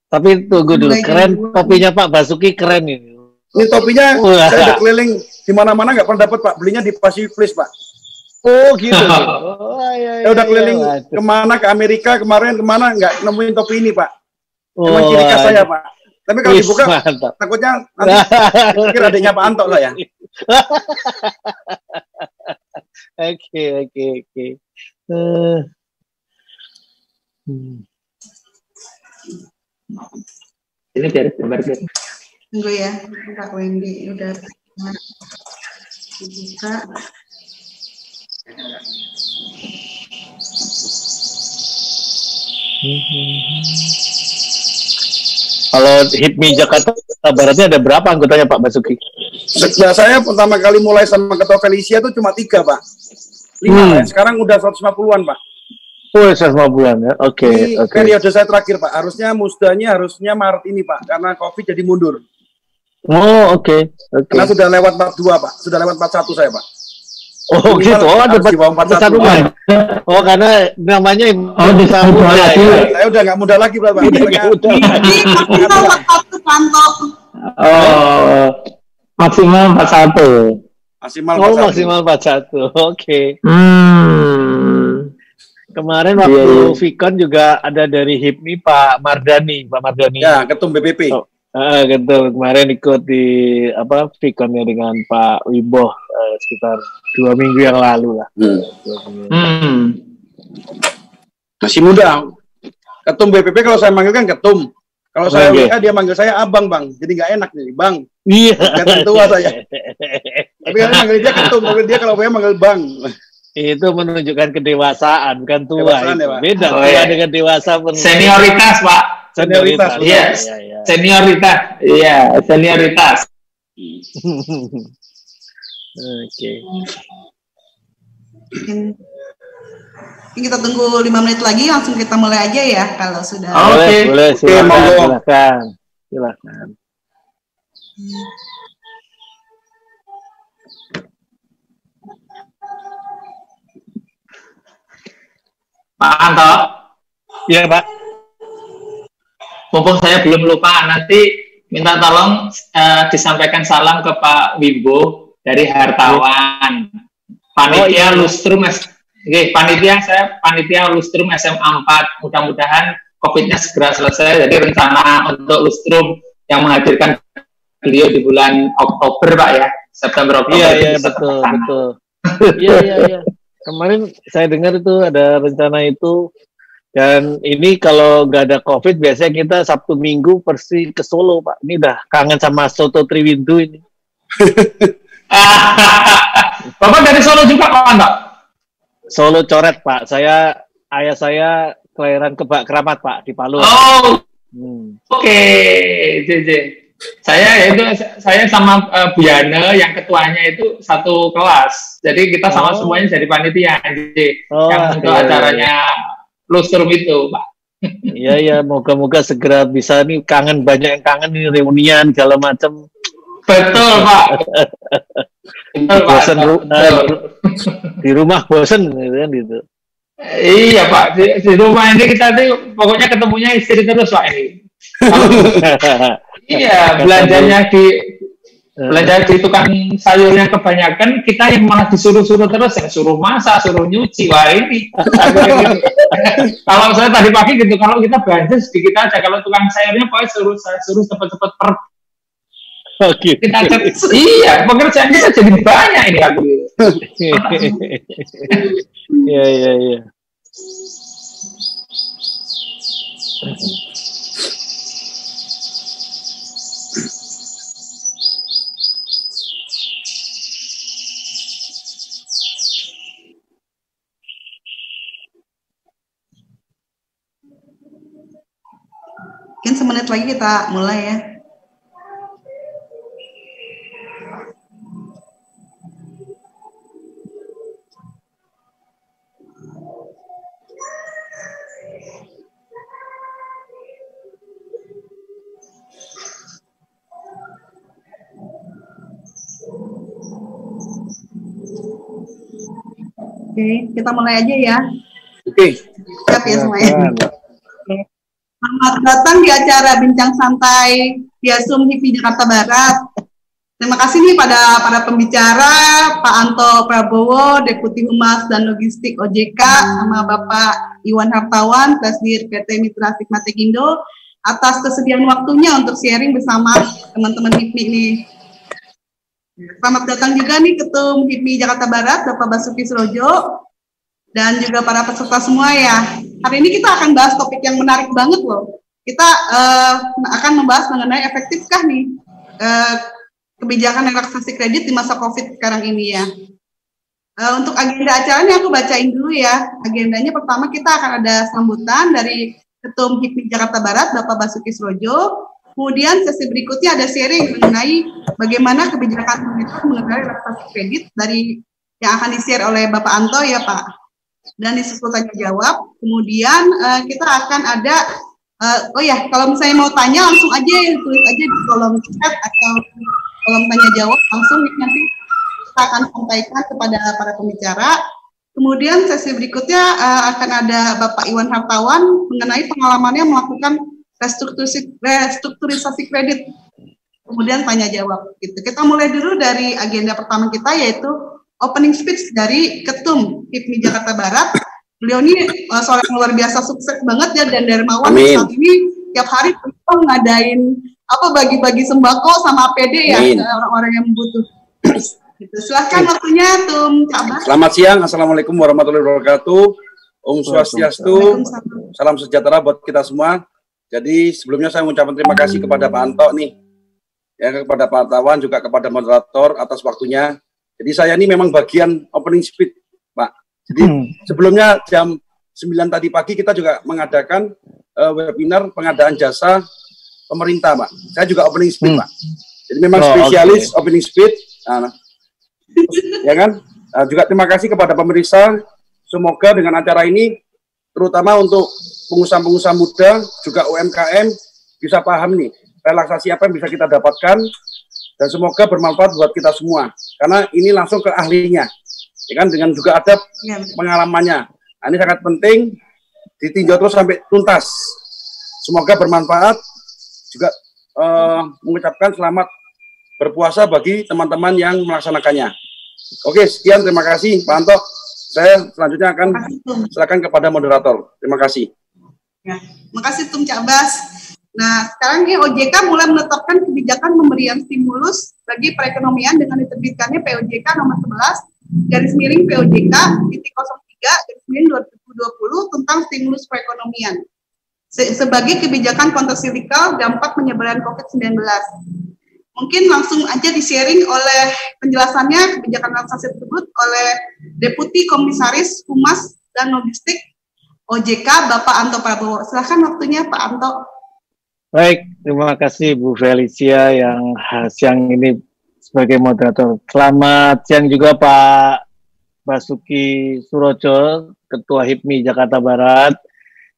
Tapi tunggu dulu, keren topinya Pak Basuki, keren ini. Ini topinya saya udah keliling di mana-mana nggak pernah dapat Pak, belinya di Pasir Place Pak. Oh gitu. Oh, saya udah keliling kemana, ke Amerika kemarin, kemana nggak nemuin topi ini Pak. Emang ciri khas saya Pak. Tapi kalau dibuka takutnya nanti pikir adiknya Pak Anto lah ya. Oke. Ini biar gambar gitu. Tunggu ya, Kak Wendy udah dibuka. Kalau HIPMI Jakarta Baratnya ada berapa anggotanya Pak Basuki? Sejak saya pertama kali mulai sama Ketua Felicia itu cuma 3 Pak. 5 ya. Sekarang udah 150-an Pak. Oh, 150-an ya. Oke. Periode saya terakhir Pak. Harusnya Maret ini Pak, karena COVID jadi mundur. Oh, oke. Karena sudah lewat 42 Pak. Sudah lewat 41 saya Pak. Oh gitu, ada 41 Pak. Oh karena namanya bisa muda ya. Saya udah nggak muda lagi Pak. Maksimal 41. Maksimal 41. Oke. Kemarin waktu Vicon juga ada dari HIPMI Pak Mardani. Ya, Ketum BPP. Ketum kemarin ikut di Viconnya dengan Pak Wiboh sekitar 2 minggu yang lalu lah. Masih muda. Ketum BPP kalau saya manggil kan Ketum. Kalau saya WA dia manggil saya Abang Bang. Jadi nggak enak nih Bang. Iya. Kelihatan tua saya. Tapi kan manggil dia Ketum, manggil dia kalau WA manggil Bang. Itu menunjukkan kedewasaan, bukan tua. Ya, beda tua dengan dewasa. Senioritas Pak. Senioritas. Iya. Senioritas. Iya, senioritas. Oke. Kita tunggu 5 menit lagi, langsung kita mulai aja ya kalau sudah. Boleh, silakan. Pak Anto. Iya Pak. Mumpung saya belum lupa, nanti minta tolong disampaikan salam ke Pak Wimbo dari Hartawan. Panitia Lustrum panitia Lustrum SMA 4. Mudah-mudahan COVID-nya segera selesai. Jadi rencana untuk Lustrum yang menghadirkan beliau di bulan Oktober Pak ya, September Oktober. Iya betul. Iya. Kemarin saya dengar itu ada rencana itu, dan ini kalau nggak ada COVID biasanya kita Sabtu Minggu persi ke Solo Pak. Ini udah kangen sama soto Triwindu ini. Bapak dari Solo juga Pak Anto? Solo coret Pak. Ayah saya kelahiran Kebak Keramat Pak di Palu. Oke. Saya sama Bu Yana yang ketuanya itu satu kelas. Jadi kita sama semuanya jadi panitia. Jadi yang untuk acaranya Lustrum itu, Pak. Iya, moga-moga segera bisa nih, banyak yang kangen nih reunian segala macam. Betul, Pak. Bosen di rumah bosen gitu. Iya, Pak. Di rumah ini kita tuh pokoknya ketemunya istri terus, Pak ini. Iya, belanja di tukang sayurnya kebanyakan, kita yang malah disuruh-suruh terus, yang suruh masak, suruh nyuci. Wah ini kalau saya tadi pagi gitu, kalau kita belanja sedikit aja, kalau tukang sayurnya pokoknya suruh cepet-cepet kita iya, pekerjaan kita jadi banyak ini aku. Iya. Mungkin semenit lagi kita mulai ya. Oke, kita mulai aja ya. Oke. Siap ya semuanya. Selamat datang di acara Bincang Santai via Zoom HIPMI Jakarta Barat. Terima kasih nih pada para pembicara, Pak Anto Prabowo, Deputi Humas dan Logistik OJK, sama Bapak Iwan Hartawan, Presidir PT Mitra Sigma Tekindo, atas kesediaan waktunya untuk sharing bersama teman-teman HIPMI nih. Selamat datang juga nih Ketum HIPMI Jakarta Barat, Bapak Basuki Surojo, dan juga para peserta semua ya. Hari ini kita akan bahas topik yang menarik banget loh. Kita akan membahas mengenai efektifkah nih kebijakan relaksasi kredit di masa COVID sekarang ini ya. Untuk agenda acaranya aku bacain dulu ya. Agendanya pertama kita akan ada sambutan dari Ketum HIPMI Jakarta Barat, Bapak Basuki Surojo. Kemudian sesi berikutnya ada sharing mengenai bagaimana kebijakan pemerintah mengenai relaksasi kredit dari yang akan di-share oleh Bapak Anto ya Pak. Dan disusul tanya jawab. Kemudian kita akan ada oh ya, kalau misalnya mau tanya langsung aja tulis aja di kolom chat atau kolom tanya jawab, langsung nanti kita akan sampaikan kepada para pembicara. Kemudian sesi berikutnya akan ada Bapak Iwan Hartawan mengenai pengalamannya melakukan restrukturisasi kredit. Kemudian tanya jawab gitu. Kita mulai dulu dari agenda pertama kita, yaitu opening speech dari Ketum HIPMI Jakarta Barat. Beliau ini seorang luar biasa sukses banget ya, dan dermawan. Saat ini tiap hari ngadain bagi-bagi sembako sama APD ya ke orang-orang yang butuh. Gitu. Silahkan waktunya Tum Cabas. Selamat siang, Assalamualaikum warahmatullahi wabarakatuh. Om Swastiastu, salam sejahtera buat kita semua. Jadi sebelumnya saya mengucapkan terima kasih kepada Pak Anto nih, ya, kepada Pak Hartawan, juga kepada moderator atas waktunya. Jadi saya ini memang bagian opening speech, Pak. Jadi sebelumnya jam 9 tadi pagi kita juga mengadakan webinar pengadaan jasa pemerintah, Pak. Saya juga opening speech, Pak. Jadi memang spesialis opening speech. Ya kan? Juga terima kasih kepada pemirsa. Semoga dengan acara ini, terutama untuk pengusaha-pengusaha muda, juga UMKM, bisa paham nih, relaksasi apa yang bisa kita dapatkan, dan semoga bermanfaat buat kita semua. Karena ini langsung ke ahlinya, ya kan, dengan juga ada pengalamannya. Nah, ini sangat penting, ditinjau terus sampai tuntas. Semoga bermanfaat, juga mengucapkan selamat berpuasa bagi teman-teman yang melaksanakannya. Oke, sekian, terima kasih Pak Anto. Saya selanjutnya akan silakan kepada moderator. Terima kasih. Ya, makasih Tum Cabas. Nah, sekarang nih OJK mulai menetapkan kebijakan pemberian stimulus bagi perekonomian dengan diterbitkannya POJK nomor 11 POJK titik 03 2020 tentang stimulus perekonomian sebagai kebijakan kontrasilikal dampak penyebaran COVID-19. Mungkin langsung aja di-sharing oleh penjelasannya kebijakan relaksasi tersebut oleh Deputi Komisaris Humas dan Logistik OJK Bapak Anto Prabowo. Silahkan waktunya Pak Anto. Baik, terima kasih Bu Felicia yang siang ini sebagai moderator. Selamat siang juga Pak Basuki Surojo, Ketua HIPMI Jakarta Barat,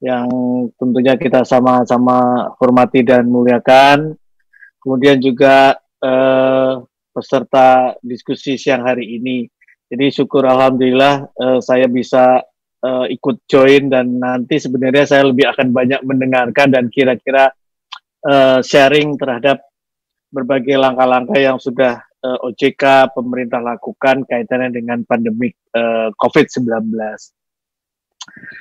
yang tentunya kita sama-sama hormati dan muliakan. Kemudian juga peserta diskusi siang hari ini. Jadi syukur alhamdulillah saya bisa ikut join, dan nanti sebenarnya saya lebih akan banyak mendengarkan dan kira-kira sharing terhadap berbagai langkah-langkah yang sudah OJK pemerintah lakukan kaitannya dengan pandemik COVID-19.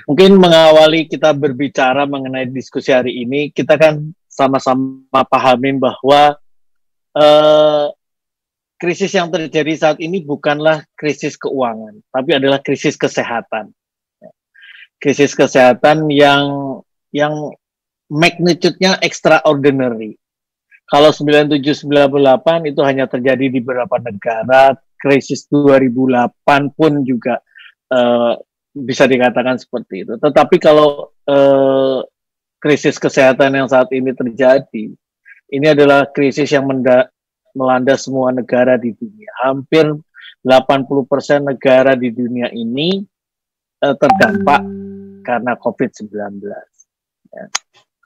Mungkin mengawali kita berbicara mengenai diskusi hari ini, kita kan sama-sama pahamin bahwa krisis yang terjadi saat ini bukanlah krisis keuangan, tapi adalah krisis kesehatan. Krisis kesehatan yang magnitude-nya extraordinary. Kalau 97-98 itu hanya terjadi di beberapa negara, krisis 2008 pun juga bisa dikatakan seperti itu. Tetapi kalau krisis kesehatan yang saat ini terjadi, ini adalah krisis yang melanda semua negara di dunia. Hampir 80% negara di dunia ini terdampak karena COVID-19. Ya.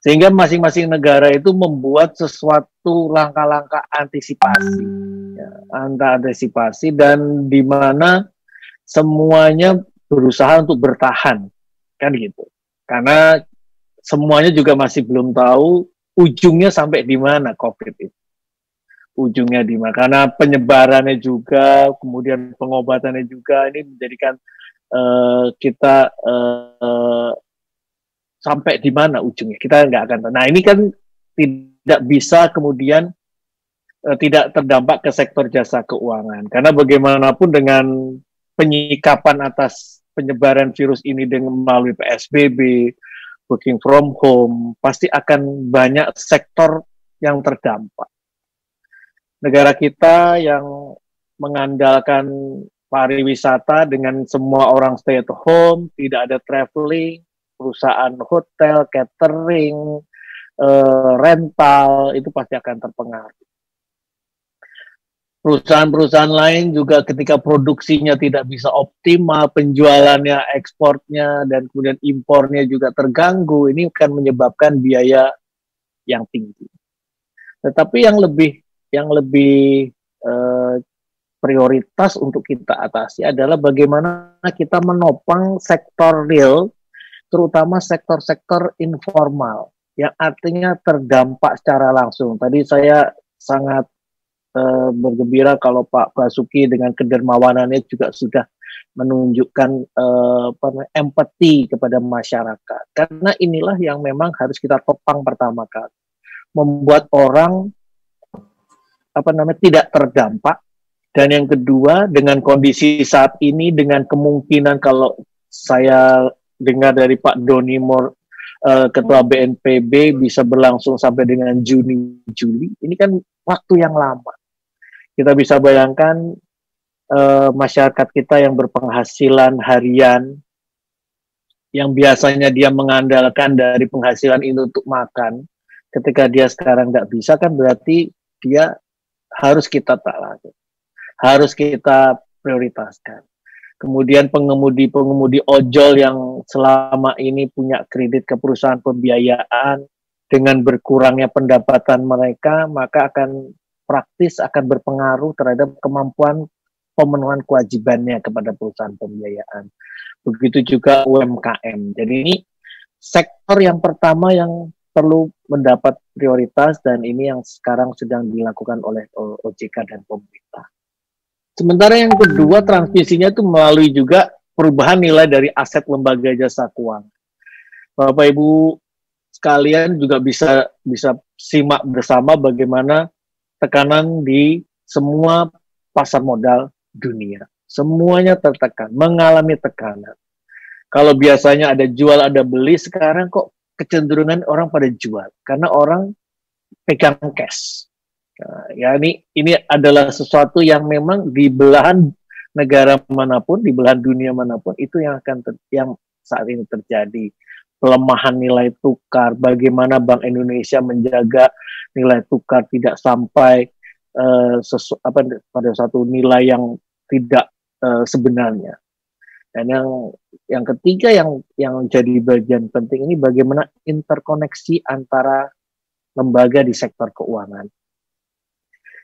Sehingga masing-masing negara itu membuat sesuatu langkah-langkah antisipasi, ya, antisipasi, dan di mana semuanya berusaha untuk bertahan, kan gitu. Karena semuanya juga masih belum tahu ujungnya sampai di mana COVID itu. Ujungnya di mana? Karena penyebarannya juga, kemudian pengobatannya juga, ini menjadikan kita sampai di mana ujungnya. Kita nggak akan tahu. Nah, ini kan tidak bisa kemudian tidak terdampak ke sektor jasa keuangan. Karena bagaimanapun dengan penyikapan atas penyebaran virus ini dengan melalui PSBB, working from home, pasti akan banyak sektor yang terdampak. Negara kita yang mengandalkan pariwisata dengan semua orang stay at home, tidak ada traveling, perusahaan hotel, catering, rental, itu pasti akan terpengaruh. Perusahaan-perusahaan lain juga ketika produksinya tidak bisa optimal, penjualannya, ekspornya, dan kemudian impornya juga terganggu, ini akan menyebabkan biaya yang tinggi. Tetapi yang lebih prioritas untuk kita atasi adalah bagaimana kita menopang sektor real, terutama sektor-sektor informal, yang artinya terdampak secara langsung. Tadi saya sangat bergembira kalau Pak Basuki dengan kedermawanannya juga sudah menunjukkan empati kepada masyarakat. Karena inilah yang memang harus kita topang pertama kali. Membuat orang tidak terdampak. Dan yang kedua, dengan kondisi saat ini, dengan kemungkinan kalau saya dengar dari Pak Doni Ketua BNPB bisa berlangsung sampai dengan Juni-Juli, ini kan waktu yang lama. Kita bisa bayangkan masyarakat kita yang berpenghasilan harian, yang biasanya dia mengandalkan dari penghasilan itu untuk makan, ketika dia sekarang nggak bisa, kan berarti dia harus kita taati, harus kita prioritaskan. Kemudian pengemudi-pengemudi ojol yang selama ini punya kredit ke perusahaan pembiayaan, dengan berkurangnya pendapatan mereka, maka akan praktis akan berpengaruh terhadap kemampuan pemenuhan kewajibannya kepada perusahaan pembiayaan. Begitu juga UMKM. Jadi ini sektor yang pertama yang perlu mendapat prioritas, dan ini yang sekarang sedang dilakukan oleh OJK dan pemerintah. Sementara yang kedua, transmisinya itu melalui juga perubahan nilai dari aset lembaga jasa keuangan. Bapak Ibu sekalian juga bisa simak bersama bagaimana tekanan di semua pasar modal dunia. Semuanya tertekan, mengalami tekanan. Kalau biasanya ada jual, ada beli, sekarang kok kecenderungan orang pada jual. Karena orang pegang cash. Nah, ya ini adalah sesuatu yang memang di belahan negara manapun, di belahan dunia manapun, itu yang yang saat ini terjadi. Pelemahan nilai tukar, bagaimana Bank Indonesia menjaga nilai tukar tidak sampai pada satu nilai yang tidak sebenarnya. Dan yang ketiga yang jadi bagian penting ini, bagaimana interkoneksi antara lembaga di sektor keuangan.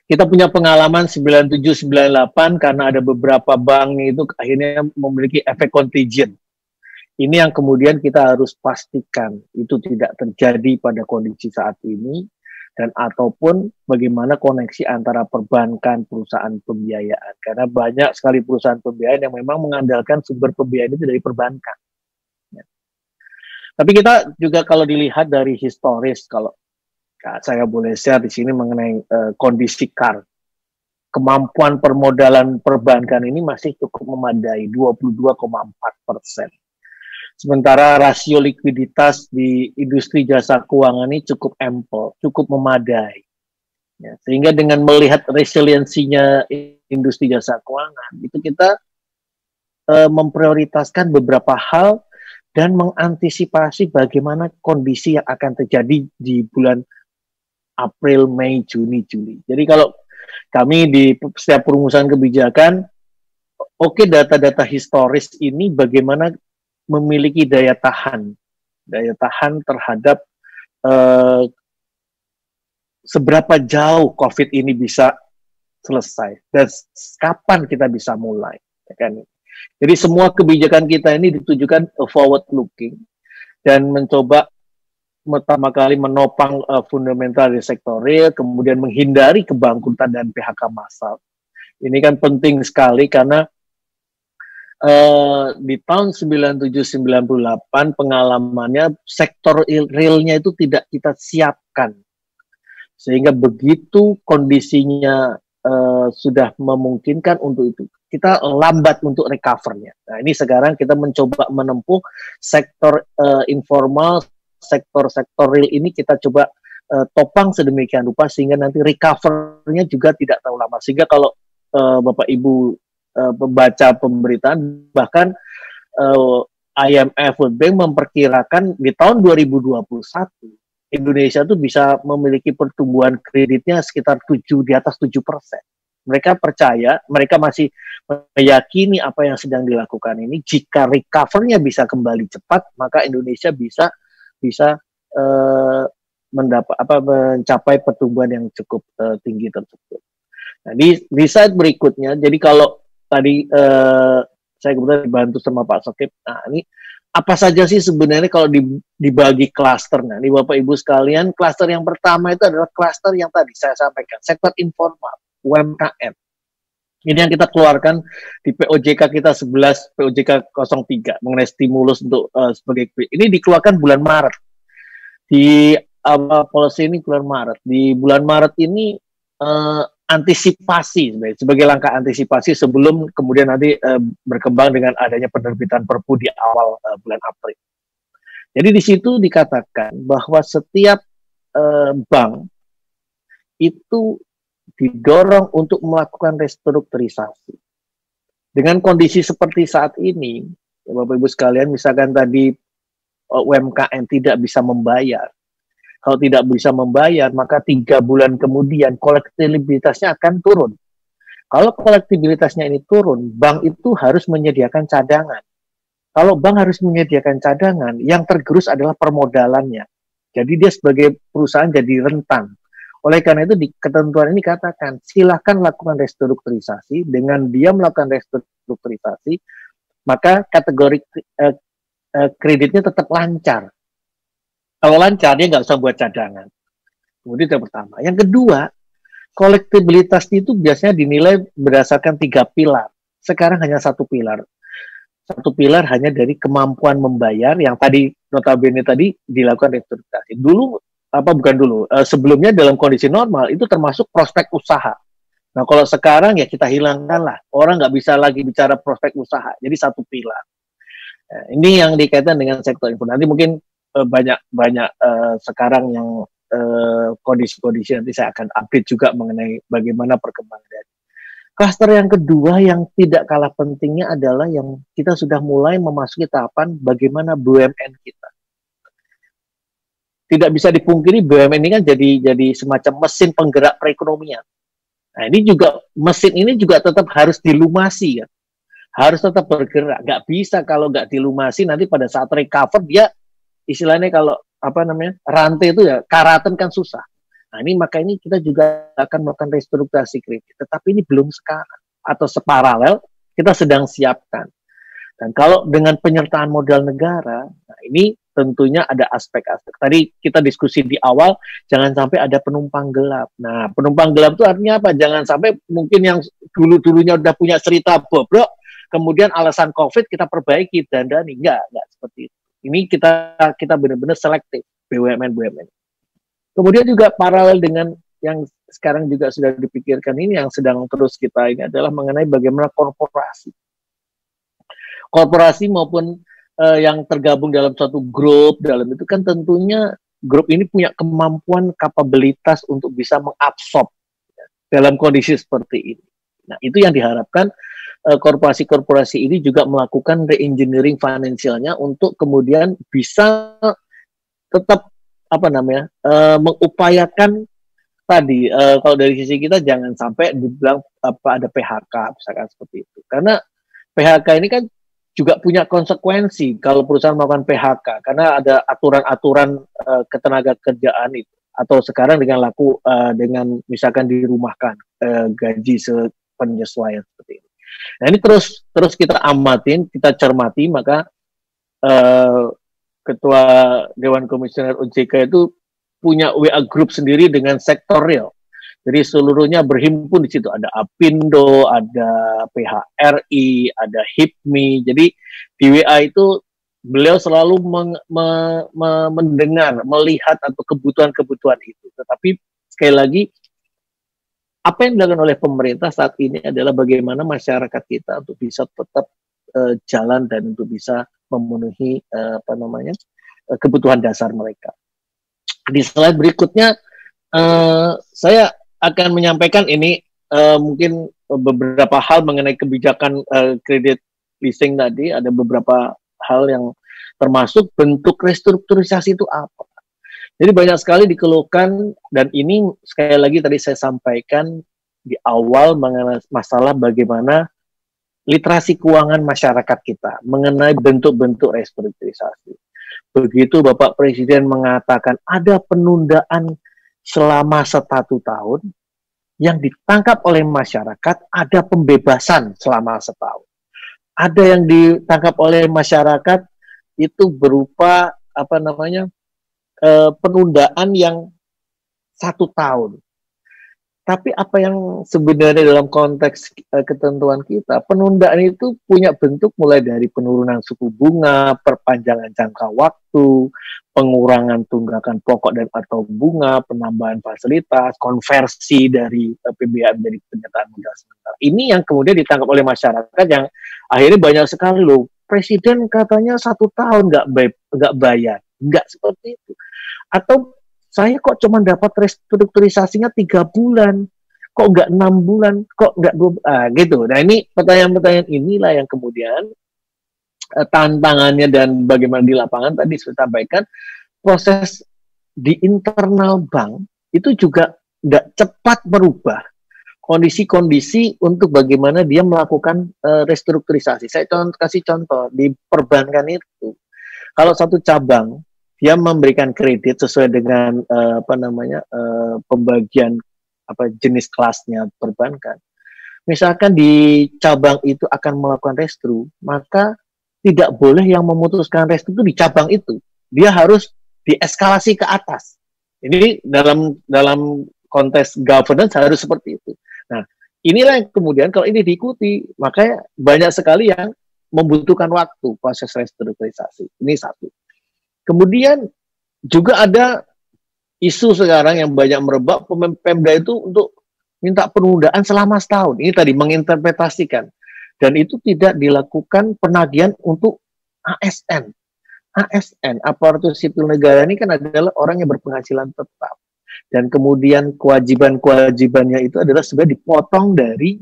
Kita punya pengalaman 97-98 karena ada beberapa bank itu akhirnya memiliki efek contagion. Ini yang kemudian kita harus pastikan itu tidak terjadi pada kondisi saat ini, dan ataupun bagaimana koneksi antara perbankan, perusahaan pembiayaan. Karena banyak sekali perusahaan pembiayaan yang memang mengandalkan sumber pembiayaan itu dari perbankan. Ya. Tapi kita juga kalau dilihat dari historis, kalau saya boleh share di sini mengenai kondisi KAR, kemampuan permodalan perbankan ini masih cukup memadai, 22,4%. Sementara rasio likuiditas di industri jasa keuangan ini cukup ample, cukup memadai. Ya, sehingga dengan melihat resiliensinya industri jasa keuangan, itu kita memprioritaskan beberapa hal dan mengantisipasi bagaimana kondisi yang akan terjadi di bulan April, Mei, Juni, Juli. Jadi kalau kami di setiap perumusan kebijakan, oke, data-data historis ini bagaimana memiliki daya tahan terhadap seberapa jauh COVID ini bisa selesai dan kapan kita bisa mulai, ya kan? Jadi semua kebijakan kita ini ditujukan forward looking dan mencoba pertama kali menopang fundamental di sektor real, kemudian menghindari kebangkrutan dan PHK massal. Ini kan penting sekali karena di tahun 97-98 pengalamannya sektor realnya itu tidak kita siapkan. Sehingga begitu kondisinya sudah memungkinkan untuk itu, kita lambat untuk recover-nya. Nah, ini sekarang kita mencoba menempuh sektor informal, sektor-sektor real ini kita coba topang sedemikian rupa sehingga nanti recover-nya juga tidak terlalu lama. Sehingga kalau Bapak Ibu membaca pemberitaan, bahkan IMF World Bank memperkirakan di tahun 2021 Indonesia itu bisa memiliki pertumbuhan kreditnya sekitar di atas 7%. Mereka percaya, mereka masih meyakini apa yang sedang dilakukan ini. Jika recover-nya bisa kembali cepat, maka Indonesia bisa mencapai pertumbuhan yang cukup tinggi tersebut. Nah, di slide berikutnya, jadi kalau tadi saya kebetulan dibantu sama Pak Sokip. Nah, ini apa saja sih sebenarnya kalau dibagi klaster? Nah, ini Bapak Ibu sekalian, klaster yang pertama itu adalah klaster yang tadi saya sampaikan, sektor informal, UMKM. Ini yang kita keluarkan di POJK kita 11, POJK 03 mengenai stimulus untuk sebagai ini dikeluarkan bulan Maret. Di policy ini bulan Maret. Di bulan Maret ini antisipasi sebagai langkah antisipasi sebelum kemudian nanti berkembang dengan adanya penerbitan Perpu di awal bulan April. Jadi di situ dikatakan bahwa setiap bank itu didorong untuk melakukan restrukturisasi. Dengan kondisi seperti saat ini, ya Bapak Ibu sekalian, misalkan tadi UMKM tidak bisa membayar. Kalau tidak bisa membayar, maka 3 bulan kemudian kolektibilitasnya akan turun. Kalau kolektibilitasnya ini turun, bank itu harus menyediakan cadangan. Kalau bank harus menyediakan cadangan, yang tergerus adalah permodalannya. Jadi dia sebagai perusahaan jadi rentan. Oleh karena itu di ketentuan ini katakan, silakan lakukan restrukturisasi. Dengan dia melakukan restrukturisasi, maka kategori kreditnya tetap lancar. Kalau lancar, dia nggak usah buat cadangan. Kemudian yang pertama. Yang kedua, kolektibilitas itu biasanya dinilai berdasarkan 3 pilar. Sekarang hanya 1 pilar. 1 pilar hanya dari kemampuan membayar, yang tadi notabene tadi dilakukan restrukturisasi. Sebelumnya dalam kondisi normal, itu termasuk prospek usaha. Nah, kalau sekarang ya kita hilangkan lah. Orang nggak bisa lagi bicara prospek usaha. Jadi 1 pilar. Nah, ini yang dikaitkan dengan sektor info. Nanti mungkin banyak sekarang yang kondisi-kondisi nanti saya akan update juga mengenai bagaimana perkembangan dari. Klaster yang kedua yang tidak kalah pentingnya adalah yang kita sudah mulai memasuki tahapan bagaimana BUMN kita. Tidak bisa dipungkiri BUMN ini kan jadi semacam mesin penggerak perekonomian. Nah, ini juga mesin ini juga tetap harus dilumasi kan. Harus tetap bergerak. Nggak bisa kalau nggak dilumasi nanti pada saat recover dia istilahnya kalau rantai itu ya karatan kan susah. Nah, maka ini kita juga akan melakukan restrukturisasi kredit, tetapi ini belum sekarang atau separalel kita sedang siapkan. Dan kalau dengan penyertaan modal negara, nah ini tentunya ada aspek-aspek. Tadi kita diskusi di awal, jangan sampai ada penumpang gelap. Nah, penumpang gelap itu artinya apa? Jangan sampai mungkin yang dulu-dulunya udah punya cerita bobrok, kemudian alasan COVID kita perbaiki dandani. Enggak seperti itu. Ini kita benar-benar selektif BUMN. Kemudian juga paralel dengan yang sekarang juga sudah dipikirkan ini yang sedang terus kita ini adalah mengenai bagaimana korporasi maupun yang tergabung dalam suatu grup dalam itu kan tentunya grup ini punya kemampuan kapabilitas untuk bisa mengabsorb dalam kondisi seperti ini. Nah, itu yang diharapkan korporasi-korporasi ini juga melakukan re-engineering finansialnya untuk kemudian bisa tetap mengupayakan tadi kalau dari sisi kita jangan sampai dibilang ada PHK misalkan seperti itu. Karena PHK ini kan juga punya konsekuensi kalau perusahaan melakukan PHK karena ada aturan-aturan ketenaga kerjaan itu atau sekarang dengan dengan misalkan dirumahkan gaji penyesuaian seperti ini. Nah, ini terus kita amatin, kita cermati, maka Ketua Dewan Komisioner OJK itu punya WA group sendiri dengan sektorial. Jadi seluruhnya berhimpun di situ. Ada Apindo, ada PHRI, ada HIPMI. Jadi di WA itu beliau selalu mendengar, melihat atau kebutuhan-kebutuhan itu. Tetapi sekali lagi, apa yang dilakukan oleh pemerintah saat ini adalah bagaimana masyarakat kita untuk bisa tetap jalan dan untuk bisa memenuhi kebutuhan dasar mereka. Di slide berikutnya saya akan menyampaikan ini mungkin beberapa hal mengenai kebijakan kredit leasing tadi. Ada beberapa hal yang termasuk bentuk restrukturisasi itu apa. Jadi banyak sekali dikeluhkan, dan ini sekali lagi tadi saya sampaikan di awal mengenai masalah bagaimana literasi keuangan masyarakat kita mengenai bentuk-bentuk restrukturisasi. Begitu Bapak Presiden mengatakan ada penundaan selama 1 tahun, yang ditangkap oleh masyarakat ada pembebasan selama 1 tahun. Ada yang ditangkap oleh masyarakat itu berupa penundaan yang 1 tahun. Tapi apa yang sebenarnya dalam konteks ketentuan kita, penundaan itu punya bentuk mulai dari penurunan suku bunga, perpanjangan jangka waktu, pengurangan tunggakan pokok dan atau bunga, penambahan fasilitas, konversi dari PBA menjadi penyertaan modal sementara. Ini yang kemudian ditangkap oleh masyarakat yang akhirnya banyak sekali loh. Presiden katanya 1 tahun nggak bayar, nggak seperti itu. Atau saya kok cuma dapat restrukturisasinya 3 bulan, kok nggak 6 bulan, kok nggak gitu. Nah ini pertanyaan-pertanyaan inilah yang kemudian tantangannya dan bagaimana di lapangan tadi saya sampaikan, proses di internal bank itu juga nggak cepat berubah kondisi-kondisi untuk bagaimana dia melakukan restrukturisasi. Saya kasih contoh di perbankan itu, kalau satu cabang dia memberikan kredit sesuai dengan pembagian jenis kelasnya perbankan. Misalkan di cabang itu akan melakukan restru, maka tidak boleh yang memutuskan restru itu di cabang itu. Dia harus dieskalasi ke atas. Ini dalam konteks governance harus seperti itu. Nah, inilah yang kemudian kalau ini diikuti, makanya banyak sekali yang membutuhkan waktu proses restrukturisasi. Ini satu. Kemudian juga ada isu sekarang yang banyak merebak, Pemda itu untuk minta penundaan selama 1 tahun. Ini tadi menginterpretasikan. Dan itu tidak dilakukan penagihan untuk ASN. ASN, aparatur sipil negara ini kan adalah orang yang berpenghasilan tetap. Dan kemudian kewajiban-kewajibannya itu adalah sebenarnya dipotong dari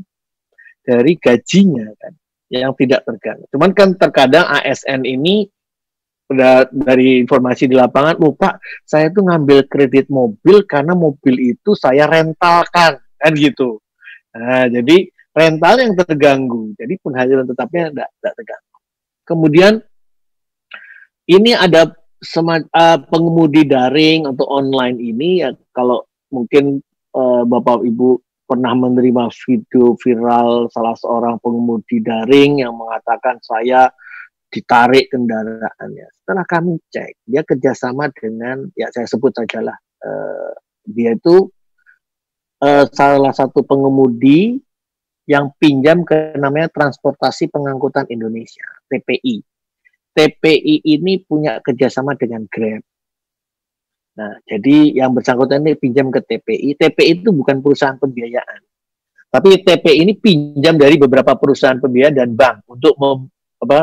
gajinya kan, yang tidak terganggu. Cuman kan terkadang ASN ini dari informasi di lapangan, Pak, saya tuh ngambil kredit mobil karena mobil itu saya rentalkan, kan gitu. Nah, jadi rental yang terganggu, jadi penghasilan tetapnya tidak terganggu. Kemudian ini ada pengemudi daring atau online ini, ya kalau mungkin Bapak Ibu pernah menerima video viral salah seorang pengemudi daring yang mengatakan saya ditarik kendaraannya. Setelah kami cek, dia kerjasama dengan, ya saya sebut sajalah, dia itu salah satu pengemudi yang pinjam ke namanya Transportasi Pengangkutan Indonesia, TPI. TPI ini punya kerjasama dengan Grab. Nah, jadi yang bersangkutan ini pinjam ke TPI. TPI itu bukan perusahaan pembiayaan, tapi TPI ini pinjam dari beberapa perusahaan pembiayaan dan bank untuk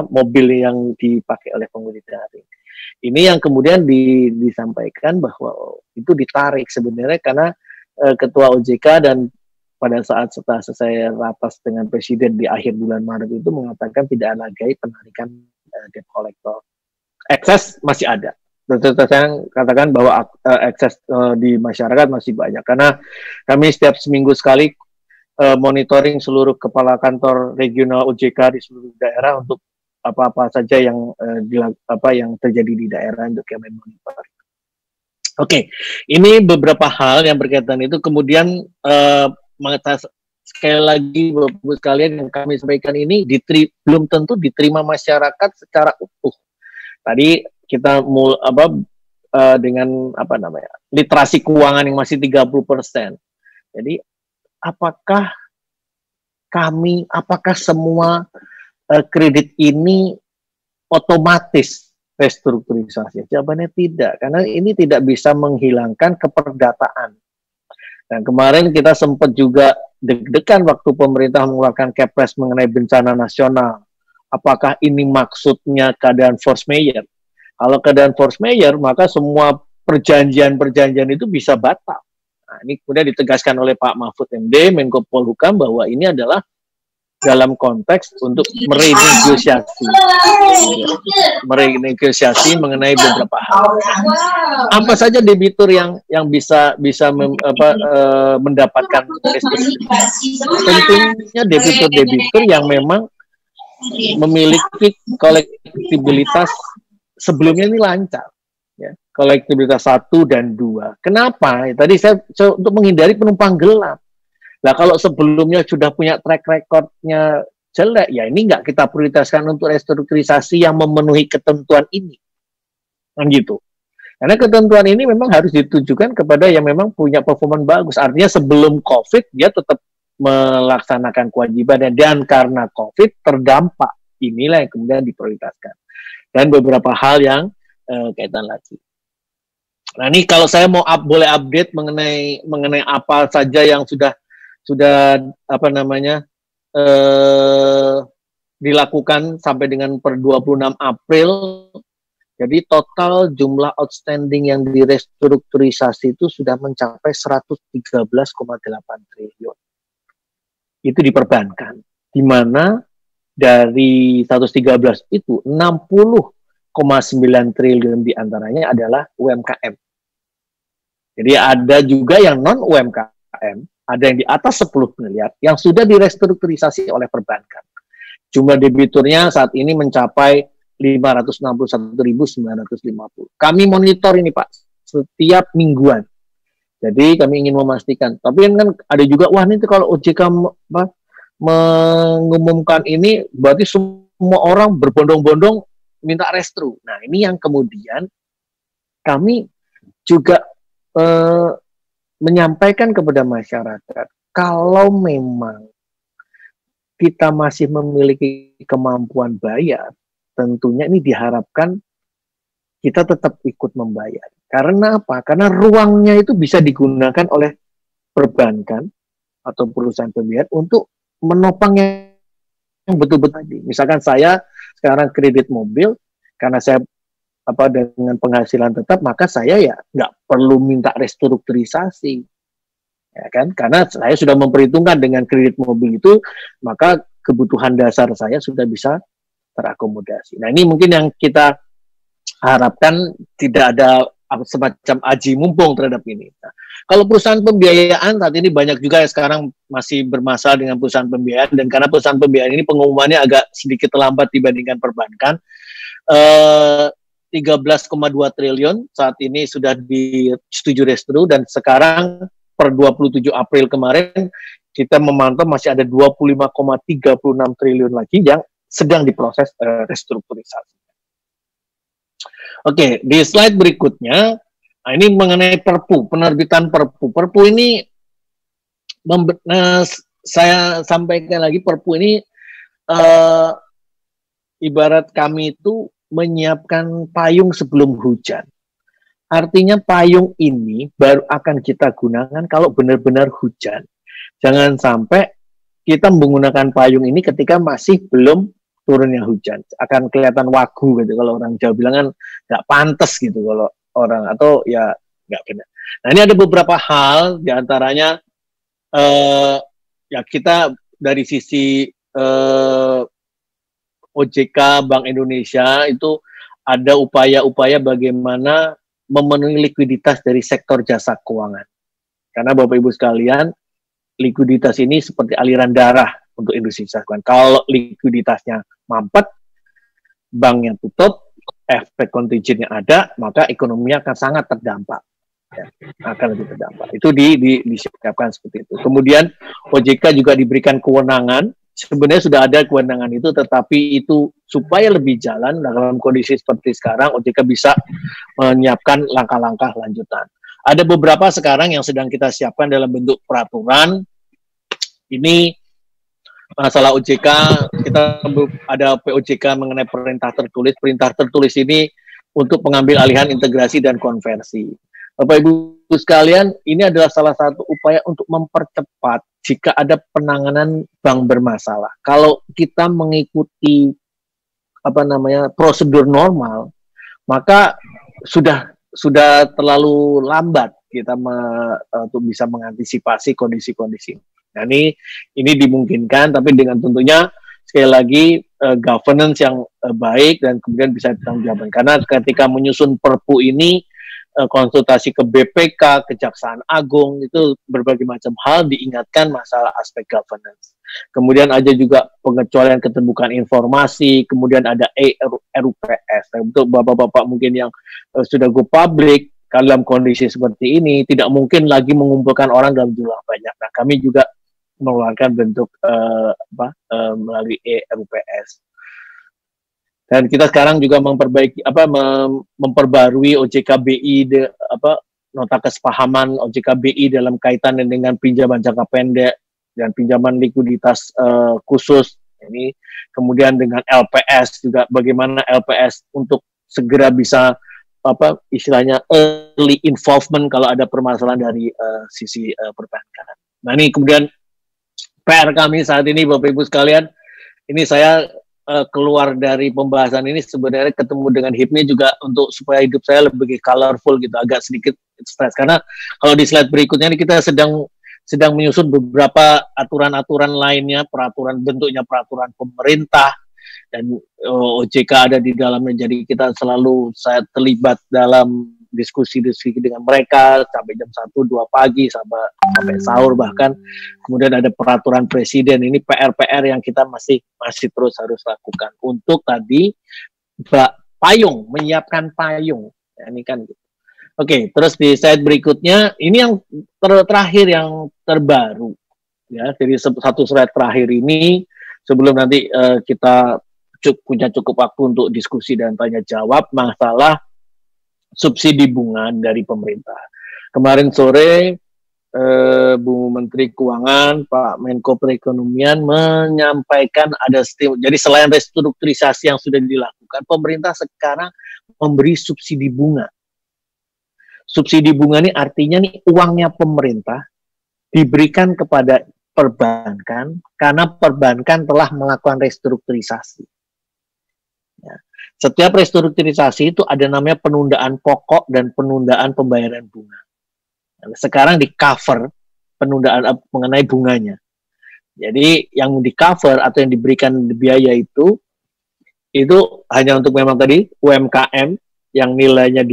mobil yang dipakai oleh pengemudi daring. Ini yang kemudian disampaikan bahwa itu ditarik sebenarnya karena Ketua OJK dan pada saat setelah saya ratas dengan Presiden di akhir bulan Maret itu mengatakan tidak ada lagi penarikan debt collector. Ekses masih ada. Saya katakan bahwa ekses di masyarakat masih banyak karena kami setiap seminggu sekali monitoring seluruh kepala kantor regional OJK di seluruh daerah untuk apa-apa saja yang yang terjadi di daerah untuk kami monitor. Oke, ini beberapa hal yang berkaitan itu. Kemudian sekali lagi Bapak sekalian yang kami sampaikan ini belum tentu diterima masyarakat secara utuh. Tadi dengan literasi keuangan yang masih 30%. Jadi apakah semua kredit ini otomatis restrukturisasi? Jawabannya tidak, karena ini tidak bisa menghilangkan keperdataan. Dan kemarin kita sempat juga deg-degan waktu pemerintah mengeluarkan Kepres mengenai bencana nasional. Apakah ini maksudnya keadaan force majeure? Kalau keadaan force majeure, maka semua perjanjian-perjanjian itu bisa batal. Nah, ini kemudian ditegaskan oleh Pak Mahfud MD, Menko Polhukam, bahwa ini adalah dalam konteks untuk merenegosiasi mengenai beberapa hal. Apa saja debitur yang bisa mendapatkan restitusi? Tentunya debitur-debitur yang memang memiliki kolektibilitas sebelumnya ini lancar, ya, kolektibilitas 1 dan 2. Kenapa? Tadi saya untuk menghindari penumpang gelap. Nah, kalau sebelumnya sudah punya track recordnya jelek, ya ini nggak kita prioritaskan untuk restrukturisasi yang memenuhi ketentuan ini, kan gitu. Karena ketentuan ini memang harus ditujukan kepada yang memang punya performa bagus. Artinya sebelum COVID dia tetap melaksanakan kewajibannya, dan karena COVID terdampak, inilah yang kemudian diprioritaskan. Dan beberapa hal yang kaitan lagi. Nah, ini kalau saya mau boleh update mengenai apa saja yang sudah dilakukan sampai dengan per 26 April. Jadi total jumlah outstanding yang direstrukturisasi itu sudah mencapai 113,8 triliun. Itu diperbankan. Di mana dari 113 itu 60,9 triliun diantaranya adalah UMKM. Jadi ada juga yang non UMKM, ada yang di atas 10 miliar yang sudah direstrukturisasi oleh perbankan. Jumlah debiturnya saat ini mencapai 561.950. Kami monitor ini Pak setiap mingguan. Jadi kami ingin memastikan. Tapi kan ada juga, wah ini kalau OJK mengumumkan ini berarti semua orang berbondong-bondong minta restru. Nah, ini yang kemudian kami juga menyampaikan kepada masyarakat, kalau memang kita masih memiliki kemampuan bayar, tentunya ini diharapkan kita tetap ikut membayar. Karena apa? Karena ruangnya itu bisa digunakan oleh perbankan atau perusahaan pembiayaan untuk menopang yang betul-betul tadi. Misalkan saya sekarang kredit mobil, karena saya dengan penghasilan tetap, maka saya ya nggak perlu minta restrukturisasi, ya kan? Karena saya sudah memperhitungkan dengan kredit mobil itu, maka kebutuhan dasar saya sudah bisa terakomodasi. Nah, ini mungkin yang kita harapkan tidak ada semacam aji mumpung terhadap ini. Nah, kalau perusahaan pembiayaan saat ini banyak juga yang sekarang masih bermasalah dengan perusahaan pembiayaan, dan karena perusahaan pembiayaan ini pengumumannya agak sedikit terlambat dibandingkan perbankan. 13,2 triliun saat ini sudah disetujui restru, dan sekarang per 27 April kemarin kita memantau masih ada 25,36 triliun lagi yang sedang diproses restrukturisasi. Oke, di slide berikutnya, nah ini mengenai Perpu, penerbitan Perpu. Perpu ini saya sampaikan lagi, Perpu ini ibarat kami itu menyiapkan payung sebelum hujan. Artinya payung ini baru akan kita gunakan kalau benar-benar hujan. Jangan sampai kita menggunakan payung ini ketika masih belum turunnya hujan. Akan kelihatan wagu gitu. Kalau orang Jawa bilang kan nggak pantas gitu kalau orang, atau ya nggak benar. Nah, ini ada beberapa hal, diantaranya ya kita dari sisi OJK, Bank Indonesia itu ada upaya-upaya bagaimana memenuhi likuiditas dari sektor jasa keuangan. Karena Bapak Ibu sekalian, likuiditas ini seperti aliran darah untuk industri jasa keuangan. Kalau likuiditasnya mampet, banknya tutup, efek kontingennya ada, maka ekonominya akan sangat terdampak. Ya, akan lebih terdampak. Itu disiapkan seperti itu. Kemudian OJK juga diberikan kewenangan sebenarnya sudah ada kewenangan itu, tetapi itu supaya lebih jalan dalam kondisi seperti sekarang, OJK bisa menyiapkan langkah-langkah lanjutan. Ada beberapa sekarang yang sedang kita siapkan dalam bentuk peraturan. Ini masalah OJK, kita ada POJK mengenai perintah tertulis. Perintah tertulis ini untuk pengambil alihan, integrasi, dan konversi. Bapak Ibu sekalian, ini adalah salah satu upaya untuk mempercepat jika ada penanganan bank bermasalah. Kalau kita mengikuti prosedur normal, maka sudah terlalu lambat kita untuk bisa mengantisipasi kondisi-kondisi. Nah, ini dimungkinkan, tapi dengan tentunya sekali lagi governance yang baik dan kemudian bisa ditanggungjawabkan. Karena ketika menyusun Perpu ini, konsultasi ke BPK, Kejaksaan Agung, itu berbagai macam hal diingatkan masalah aspek governance. Kemudian ada juga pengecualian keterbukaan informasi, kemudian ada RUPS. Nah, untuk bapak-bapak mungkin yang sudah go public, dalam kondisi seperti ini, tidak mungkin lagi mengumpulkan orang dalam jumlah banyak. Nah, kami juga mengeluarkan bentuk melalui RUPS. Dan kita sekarang juga memperbarui OJK BI, nota kesepahaman OJK BI dalam kaitan dengan pinjaman jangka pendek dan pinjaman likuiditas khusus. Ini kemudian dengan LPS juga, bagaimana LPS untuk segera bisa istilahnya early involvement kalau ada permasalahan dari sisi perbankan. Nah, ini kemudian PR kami saat ini, Bapak Ibu sekalian, ini saya keluar dari pembahasan ini sebenarnya ketemu dengan HIPMI juga untuk supaya hidup saya lebih colorful gitu, agak sedikit stres karena kalau di slide berikutnya ini kita sedang menyusun beberapa aturan-aturan lainnya, bentuknya peraturan pemerintah dan OJK ada di dalamnya, jadi saya terlibat dalam diskusi dengan mereka sampai jam 1-2 pagi sampai sahur bahkan. Kemudian ada peraturan presiden, ini PR yang kita masih terus harus lakukan untuk tadi menyiapkan payung. Ya, ini kan gitu. Oke, terus di slide berikutnya ini yang terakhir yang terbaru ya. Jadi satu slide terakhir ini sebelum nanti kita punya cukup waktu untuk diskusi dan tanya jawab masalah subsidi bunga dari pemerintah. Kemarin sore Bu Menteri Keuangan, Pak Menko Perekonomian menyampaikan ada jadi selain restrukturisasi yang sudah dilakukan, pemerintah sekarang memberi subsidi bunga. Subsidi bunga ini artinya uangnya pemerintah diberikan kepada perbankan karena perbankan telah melakukan restrukturisasi. Ya. Setiap restrukturisasi itu ada namanya penundaan pokok dan penundaan pembayaran bunga. Nah, sekarang di cover penundaan mengenai bunganya. Jadi yang di cover atau yang diberikan biaya itu hanya untuk memang tadi UMKM yang nilainya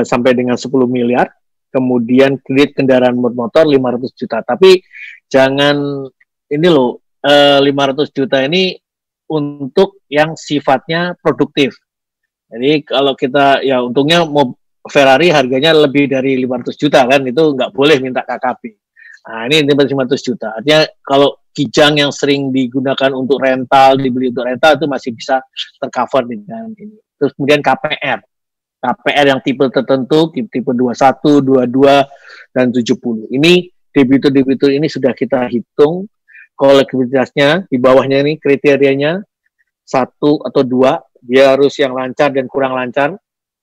sampai dengan 10 miliar, kemudian kredit kendaraan bermotor 500 juta. Tapi jangan 500 juta ini untuk yang sifatnya produktif. Jadi kalau kita, ya untungnya Ferrari harganya lebih dari 500 juta kan, itu nggak boleh minta KKP. Nah, ini 500 juta. Artinya kalau Kijang yang sering digunakan untuk rental, dibeli untuk rental, itu masih bisa tercover dengan ini. Terus kemudian KPR yang tipe tertentu, tipe 21, 22, dan 70. Ini debitur ini sudah kita hitung kolektivitasnya, di bawahnya ini kriterianya 1 atau 2, dia harus yang lancar dan kurang lancar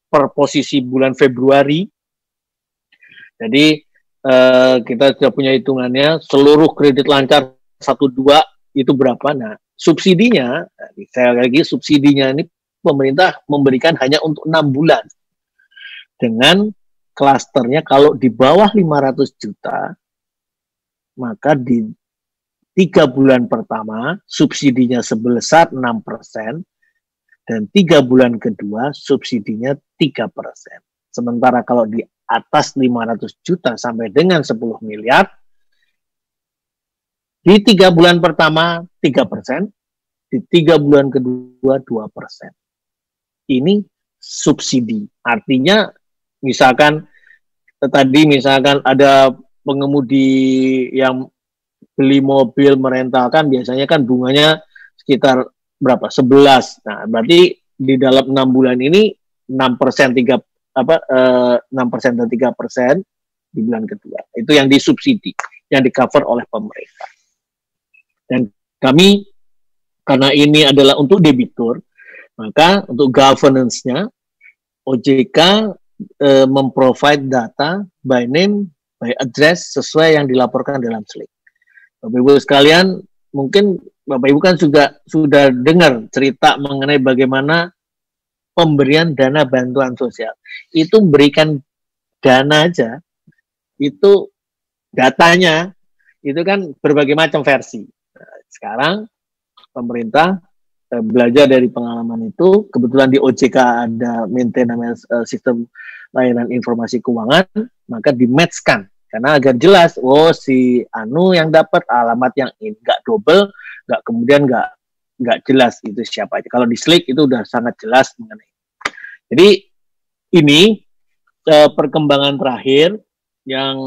per posisi bulan Februari. Jadi kita sudah punya hitungannya, seluruh kredit lancar 1-2 itu berapa. Nah, subsidinya, subsidinya ini pemerintah memberikan hanya untuk 6 bulan. Dengan klasternya kalau di bawah 500 juta, maka di 3 bulan pertama subsidinya sebesar 6%, dan 3 bulan kedua subsidinya 3%. Sementara kalau di atas 500 juta sampai dengan 10 miliar, di 3 bulan pertama 3%, di 3 bulan kedua 2%. Ini subsidi. Artinya misalkan ada pengemudi yang beli mobil, merentalkan, biasanya kan bunganya sekitar berapa? 11. Nah, berarti di dalam 6 bulan ini 6% 6% dan 3% di bulan kedua. Itu yang disubsidi, yang di-cover oleh pemerintah. Dan kami, karena ini adalah untuk debitur, maka untuk governance-nya, OJK memprovide data by name, by address, sesuai yang dilaporkan dalam SLIK. Bapak Ibu sekalian, mungkin Bapak Ibu kan sudah dengar cerita mengenai bagaimana pemberian dana bantuan sosial. Itu memberikan dana aja, itu datanya, itu kan berbagai macam versi. Nah, sekarang pemerintah belajar dari pengalaman itu, kebetulan di OJK ada maintain namanya sistem layanan informasi keuangan, maka di-match-kan. Karena agar jelas, oh si Anu yang dapat alamat yang ini, nggak double, nggak kemudian nggak jelas itu siapa aja. Kalau di SLIK itu udah sangat jelas mengenai. Jadi ini perkembangan terakhir yang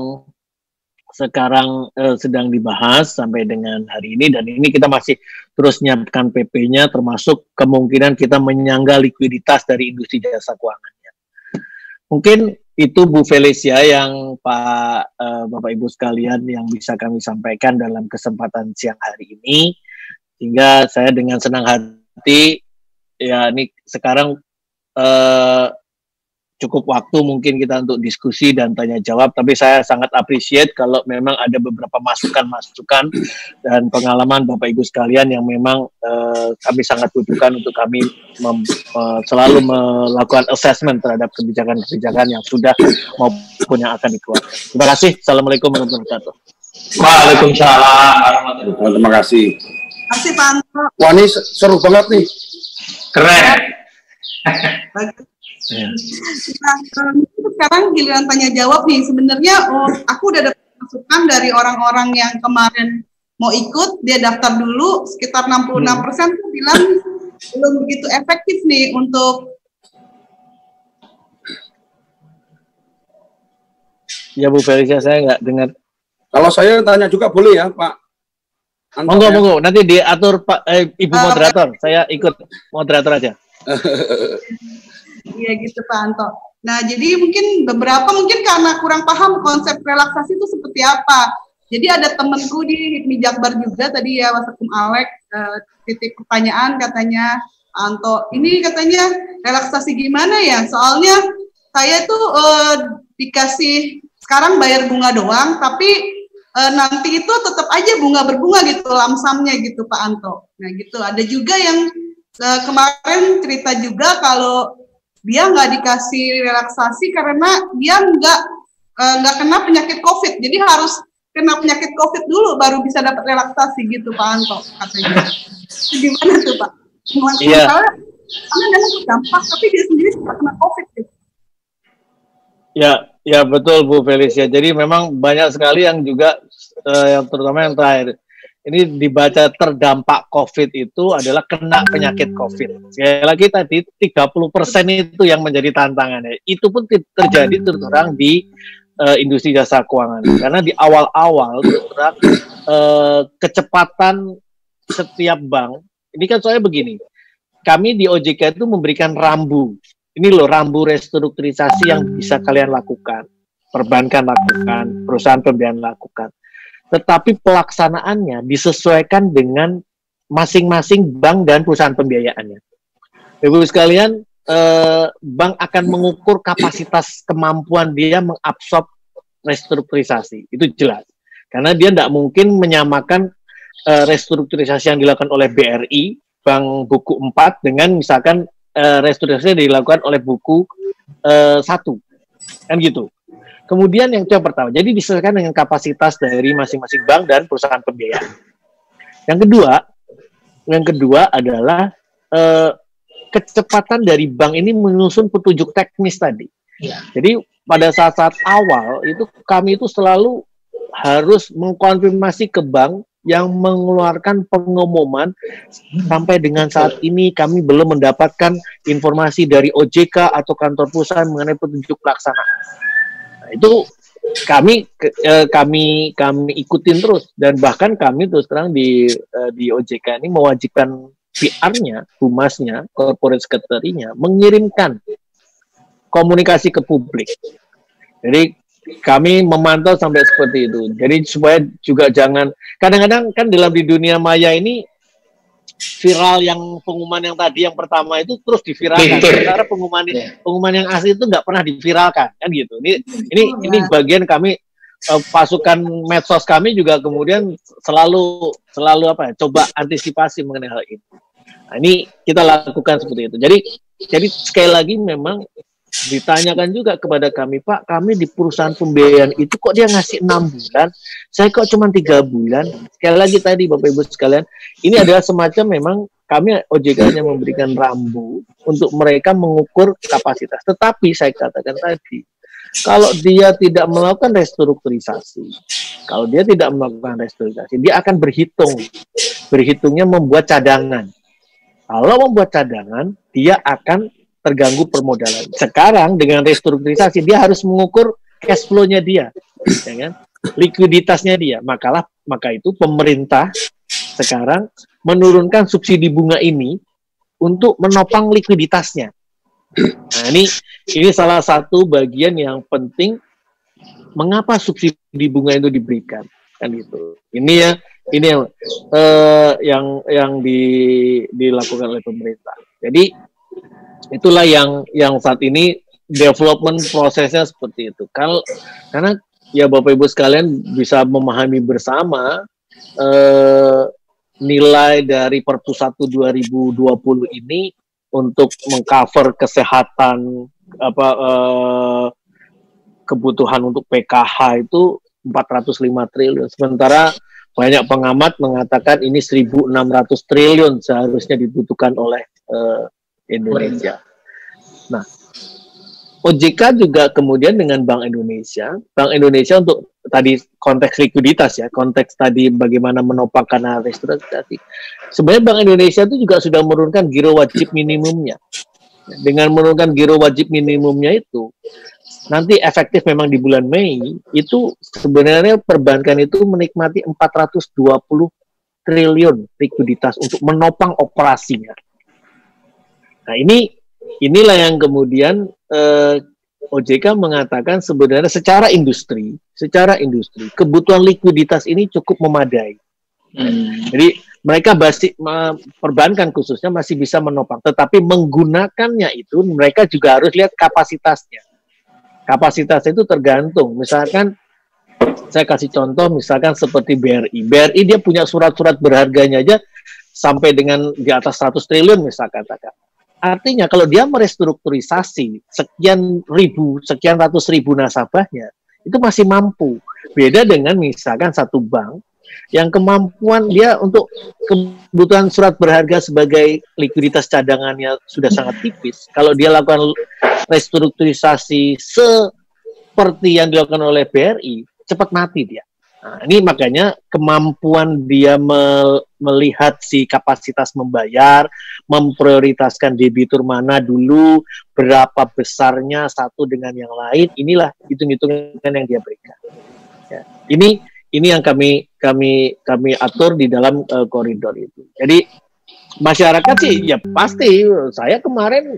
sekarang sedang dibahas sampai dengan hari ini, dan ini kita masih terus nyiapkan PP-nya, termasuk kemungkinan kita menyangga likuiditas dari industri jasa keuangannya. Mungkin itu Bu Felicia yang Bapak Ibu sekalian yang bisa kami sampaikan dalam kesempatan siang hari ini, sehingga saya dengan senang hati ya ini sekarang cukup waktu mungkin kita untuk diskusi dan tanya jawab, tapi saya sangat appreciate kalau memang ada beberapa masukan-masukan dan pengalaman Bapak Ibu sekalian yang memang kami sangat butuhkan untuk kami selalu melakukan assessment terhadap kebijakan-kebijakan yang sudah maupun yang akan dikeluarkan. Terima kasih. Assalamualaikum warahmatullahi wabarakatuh. Waalaikumsalam warahmatullahi wabarakatuh. Terima kasih. Terima kasih Pak Anto. Wah, ini seru banget nih. Keren. Ya. Nah, sekarang giliran tanya jawab nih. Sebenarnya aku udah dapat masukan dari orang-orang yang kemarin mau ikut, dia daftar dulu, sekitar 66% tuh bilang belum begitu efektif nih untuk. Ya Bu Felicia, saya nggak dengar. Kalau saya tanya juga boleh ya Pak? Monggo, nanti diatur Pak Ibu moderator. Saya ikut moderator aja. Iya gitu Pak Anto. Nah jadi mungkin karena kurang paham konsep relaksasi itu seperti apa. Jadi ada temenku di HIPMI Jakbar juga tadi ya, Wasekum Alek, titik pertanyaan katanya, Pak Anto, ini katanya relaksasi gimana ya? Soalnya saya tuh dikasih sekarang bayar bunga doang, tapi nanti itu tetap aja berbunga gitu lamsamnya gitu Pak Anto. Nah gitu, ada juga yang kemarin cerita juga kalau dia nggak dikasih relaksasi karena dia nggak kena penyakit COVID, jadi harus kena penyakit COVID dulu baru bisa dapat relaksasi gitu Pak Anto katanya. Gimana tuh Pak? Iya. Karena dia terdampak tapi dia sendiri tidak kena COVID gitu. Ya betul Bu Felicia. Jadi memang banyak sekali yang juga yang terutama yang terakhir ini dibaca terdampak COVID itu adalah kena penyakit COVID. Sekali lagi tadi 30% itu yang menjadi tantangannya. Itu pun terjadi terang di industri jasa keuangan. Karena di awal-awal terang kecepatan setiap bank, ini kan soalnya begini, kami di OJK itu memberikan rambu. Ini loh rambu restrukturisasi yang bisa kalian lakukan, perbankan lakukan, perusahaan pembiayaan lakukan. Tetapi pelaksanaannya disesuaikan dengan masing-masing bank dan perusahaan pembiayaannya. Ibu sekalian, bank akan mengukur kapasitas kemampuan dia mengabsorb restrukturisasi, itu jelas. Karena dia tidak mungkin menyamakan restrukturisasi yang dilakukan oleh BRI, Bank Buku 4, dengan misalkan restrukturisasi yang dilakukan oleh Buku 1, kan gitu. Kemudian yang itu yang pertama, jadi disesuaikan dengan kapasitas dari masing-masing bank dan perusahaan pembiayaan. Yang kedua adalah kecepatan dari bank ini menyusun petunjuk teknis tadi. Ya. Jadi pada saat-saat awal itu kami itu selalu harus mengkonfirmasi ke bank yang mengeluarkan pengumuman sampai dengan saat ini kami belum mendapatkan informasi dari OJK atau kantor pusat mengenai petunjuk pelaksanaan. Itu kami ikutin terus, dan bahkan kami terus terang di OJK ini mewajibkan PR-nya, humasnya, corporate secretary-nya mengirimkan komunikasi ke publik. Jadi kami memantau sampai seperti itu. Jadi supaya juga jangan, kadang-kadang kan di dunia maya ini viral yang pengumuman yang tadi yang pertama itu terus diviralkan. Sementara pengumuman yang asli itu nggak pernah diviralkan, kan gitu. Ini bagian kami, pasukan medsos kami juga kemudian selalu coba antisipasi mengenai hal ini. Nah, ini kita lakukan seperti itu. Jadi sekali lagi memang ditanyakan juga kepada kami, Pak, kami di perusahaan pembiayaan itu kok dia ngasih 6 bulan, saya kok cuma 3 bulan. Sekali lagi tadi Bapak Ibu sekalian, ini adalah semacam memang kami OJK-nya memberikan rambu untuk mereka mengukur kapasitas. Tetapi saya katakan tadi, kalau dia tidak melakukan restrukturisasi, dia akan berhitungnya membuat cadangan. Kalau membuat cadangan, dia akan terganggu permodalan. Sekarang dengan restrukturisasi dia harus mengukur cash flow-nya dia, ya kan? Likuiditasnya dia. Maka itu pemerintah sekarang menurunkan subsidi bunga ini untuk menopang likuiditasnya. Nah, ini salah satu bagian yang penting mengapa subsidi bunga itu diberikan, kan itu. Ini yang dilakukan oleh pemerintah. Jadi itulah yang saat ini development prosesnya seperti itu. Karena ya Bapak Ibu sekalian bisa memahami bersama nilai dari Perpu 1 2020 ini untuk mengcover kesehatan kebutuhan untuk PKH itu 405 triliun. Sementara banyak pengamat mengatakan ini 1.600 triliun seharusnya dibutuhkan oleh Indonesia. Nah, OJK juga kemudian dengan Bank Indonesia untuk tadi konteks likuiditas ya, konteks tadi bagaimana menopang karena restrukturisasi. Sebenarnya Bank Indonesia itu juga sudah menurunkan giro wajib minimumnya. Dengan menurunkan giro wajib minimumnya itu, nanti efektif memang di bulan Mei, itu sebenarnya perbankan itu menikmati 420 triliun likuiditas untuk menopang operasinya. Nah, inilah yang kemudian OJK mengatakan sebenarnya secara industri kebutuhan likuiditas ini cukup memadai. Jadi mereka perbankan khususnya masih bisa menopang, tetapi menggunakannya itu mereka juga harus lihat kapasitasnya. Kapasitasnya itu tergantung. Misalkan saya kasih contoh, misalkan seperti BRI dia punya surat-surat berharganya aja sampai dengan di atas 100 triliun misalkan. Artinya kalau dia merestrukturisasi sekian ratus ribu nasabahnya, itu masih mampu. Beda dengan misalkan satu bank yang kemampuan dia untuk kebutuhan surat berharga sebagai likuiditas cadangannya sudah sangat tipis. Kalau dia lakukan restrukturisasi seperti yang dilakukan oleh BRI, cepat mati dia. Nah, ini makanya kemampuan dia melihat si kapasitas membayar, memprioritaskan debitur mana dulu, berapa besarnya satu dengan yang lain, inilah hitung-hitungan yang dia berikan. Ya. Ini yang kami atur di dalam koridor itu. Jadi masyarakat sih ya pasti, saya kemarin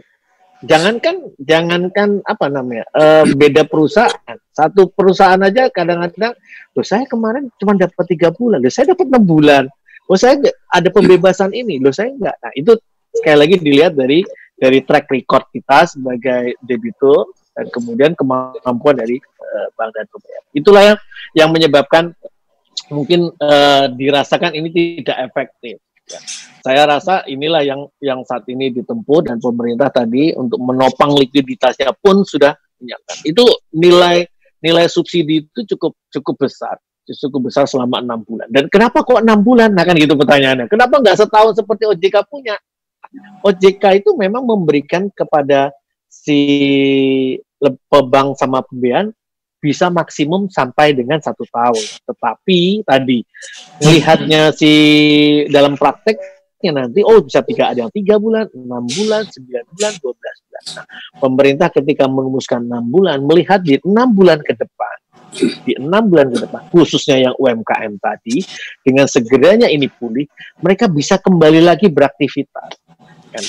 jangankan apa namanya beda perusahaan, satu perusahaan aja kadang-kadang, saya kemarin cuma dapat 3 bulan, saya dapat 6 bulan, saya ada pembebasan ini, saya enggak. Nah, itu sekali lagi dilihat dari track record kita sebagai debitur dan kemudian kemampuan dari bank dan pembayar. Itulah yang menyebabkan mungkin dirasakan ini tidak efektif. Ya. Saya rasa inilah yang saat ini ditempuh, dan pemerintah tadi untuk menopang likuiditasnya pun sudah menyiapkan. Itu nilai subsidi itu cukup besar selama 6 bulan. Dan kenapa kok 6 bulan? Nah kan gitu pertanyaannya. Kenapa nggak setahun seperti OJK punya? OJK itu memang memberikan kepada si bank sama pembiayaan bisa maksimum sampai dengan 1 tahun. Tetapi tadi melihatnya si dalam prakteknya nanti bisa ada yang 3 bulan, 6 bulan, 9 bulan, 12 bulan. Nah, pemerintah ketika merumuskan 6 bulan melihat di 6 bulan ke depan di 6 bulan ke depan, khususnya yang UMKM tadi, dengan segeranya ini pulih, mereka bisa kembali lagi beraktivitas. Kan?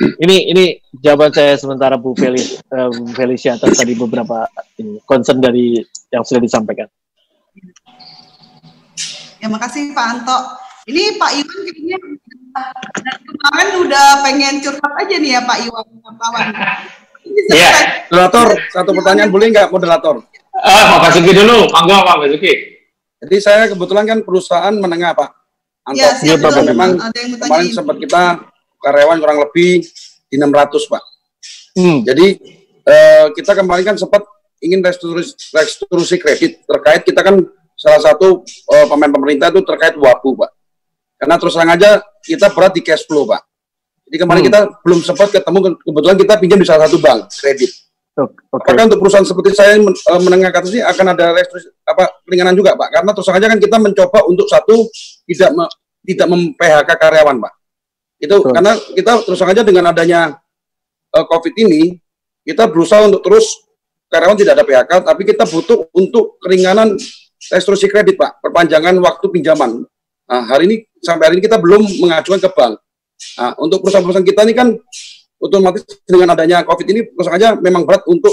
Ini jawaban saya sementara Bu Felicia atas tadi beberapa concern dari yang sudah disampaikan. Ya, makasih Pak Anto. Ini Pak Iwan kayaknya dari kemarin udah pengen curhat aja nih ya Pak Iwan, kawan. Iya, moderator, satu pertanyaan boleh nggak moderator? Pak Basuki dulu, monggo Pak Basuki. Jadi saya kebetulan kan perusahaan menengah Pak. Anto, Ya, Pak, memang kemarin sempat kita karyawan kurang lebih di 600 Pak. Jadi kita kemarin kan sempat ingin restrukturisasi kredit terkait kita kan salah satu pemain pemerintah itu terkait WABU Pak. Karena terus terang aja kita berat di cash flow Pak. Jadi kemarin kita belum sempat ketemu, kebetulan kita pinjam di salah satu bank kredit. Apakah untuk perusahaan seperti saya menengah ke atas ini akan ada keringanan juga Pak? Karena terus terang aja kan kita mencoba untuk satu tidak mem-PHK karyawan Pak. Itu karena kita terus terang aja dengan adanya COVID ini kita berusaha untuk terus karyawan tidak ada PHK, tapi kita butuh untuk keringanan restrukturisasi kredit Pak, perpanjangan waktu pinjaman. Nah, sampai hari ini kita belum mengajukan ke bank. Nah, untuk perusahaan-perusahaan kita ini kan otomatis dengan adanya COVID ini terus aja memang berat untuk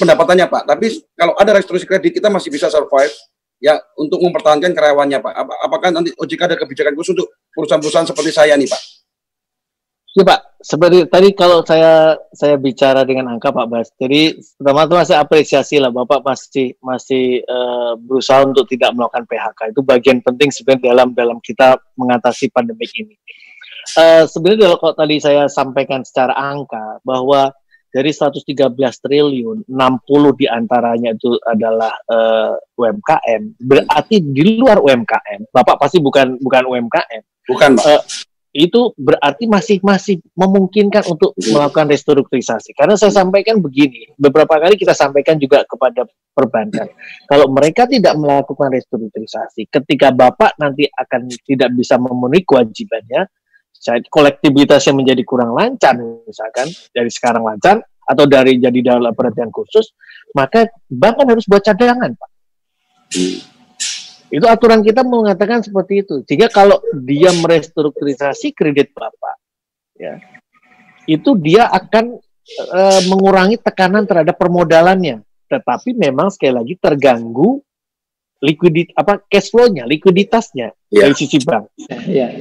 pendapatannya Pak. Tapi kalau ada restrukturisasi kredit kita masih bisa survive ya untuk mempertahankan karyawannya Pak. Apakah nanti OJK ada kebijakan khusus untuk perusahaan-perusahaan seperti saya nih Pak? Ya Pak, seperti tadi kalau saya bicara dengan angka Pak Bas. Jadi pertama-tama saya apresiasi lah Bapak masih berusaha untuk tidak melakukan PHK. Itu bagian penting sebenarnya dalam kita mengatasi pandemi ini. Sebenarnya kalau tadi saya sampaikan secara angka bahwa dari 113 triliun 60 diantaranya itu adalah UMKM, berarti di luar UMKM Bapak pasti bukan UMKM, bukan Pak. Itu berarti masih memungkinkan untuk melakukan restrukturisasi. Karena saya sampaikan begini, beberapa kali kita sampaikan juga kepada perbankan, kalau mereka tidak melakukan restrukturisasi, ketika Bapak nanti akan tidak bisa memenuhi kewajibannya, kolektibilitasnya menjadi kurang lancar, misalkan dari sekarang lancar atau dari jadi dalam perhatian khusus, maka bank kan harus buat cadangan Pak. Itu aturan kita mengatakan seperti itu. Sehingga kalau dia merestrukturisasi kredit Bapak, ya, itu dia akan mengurangi tekanan terhadap permodalannya. Tetapi memang sekali lagi terganggu cash flow-nya, likuiditasnya dari sisi bank.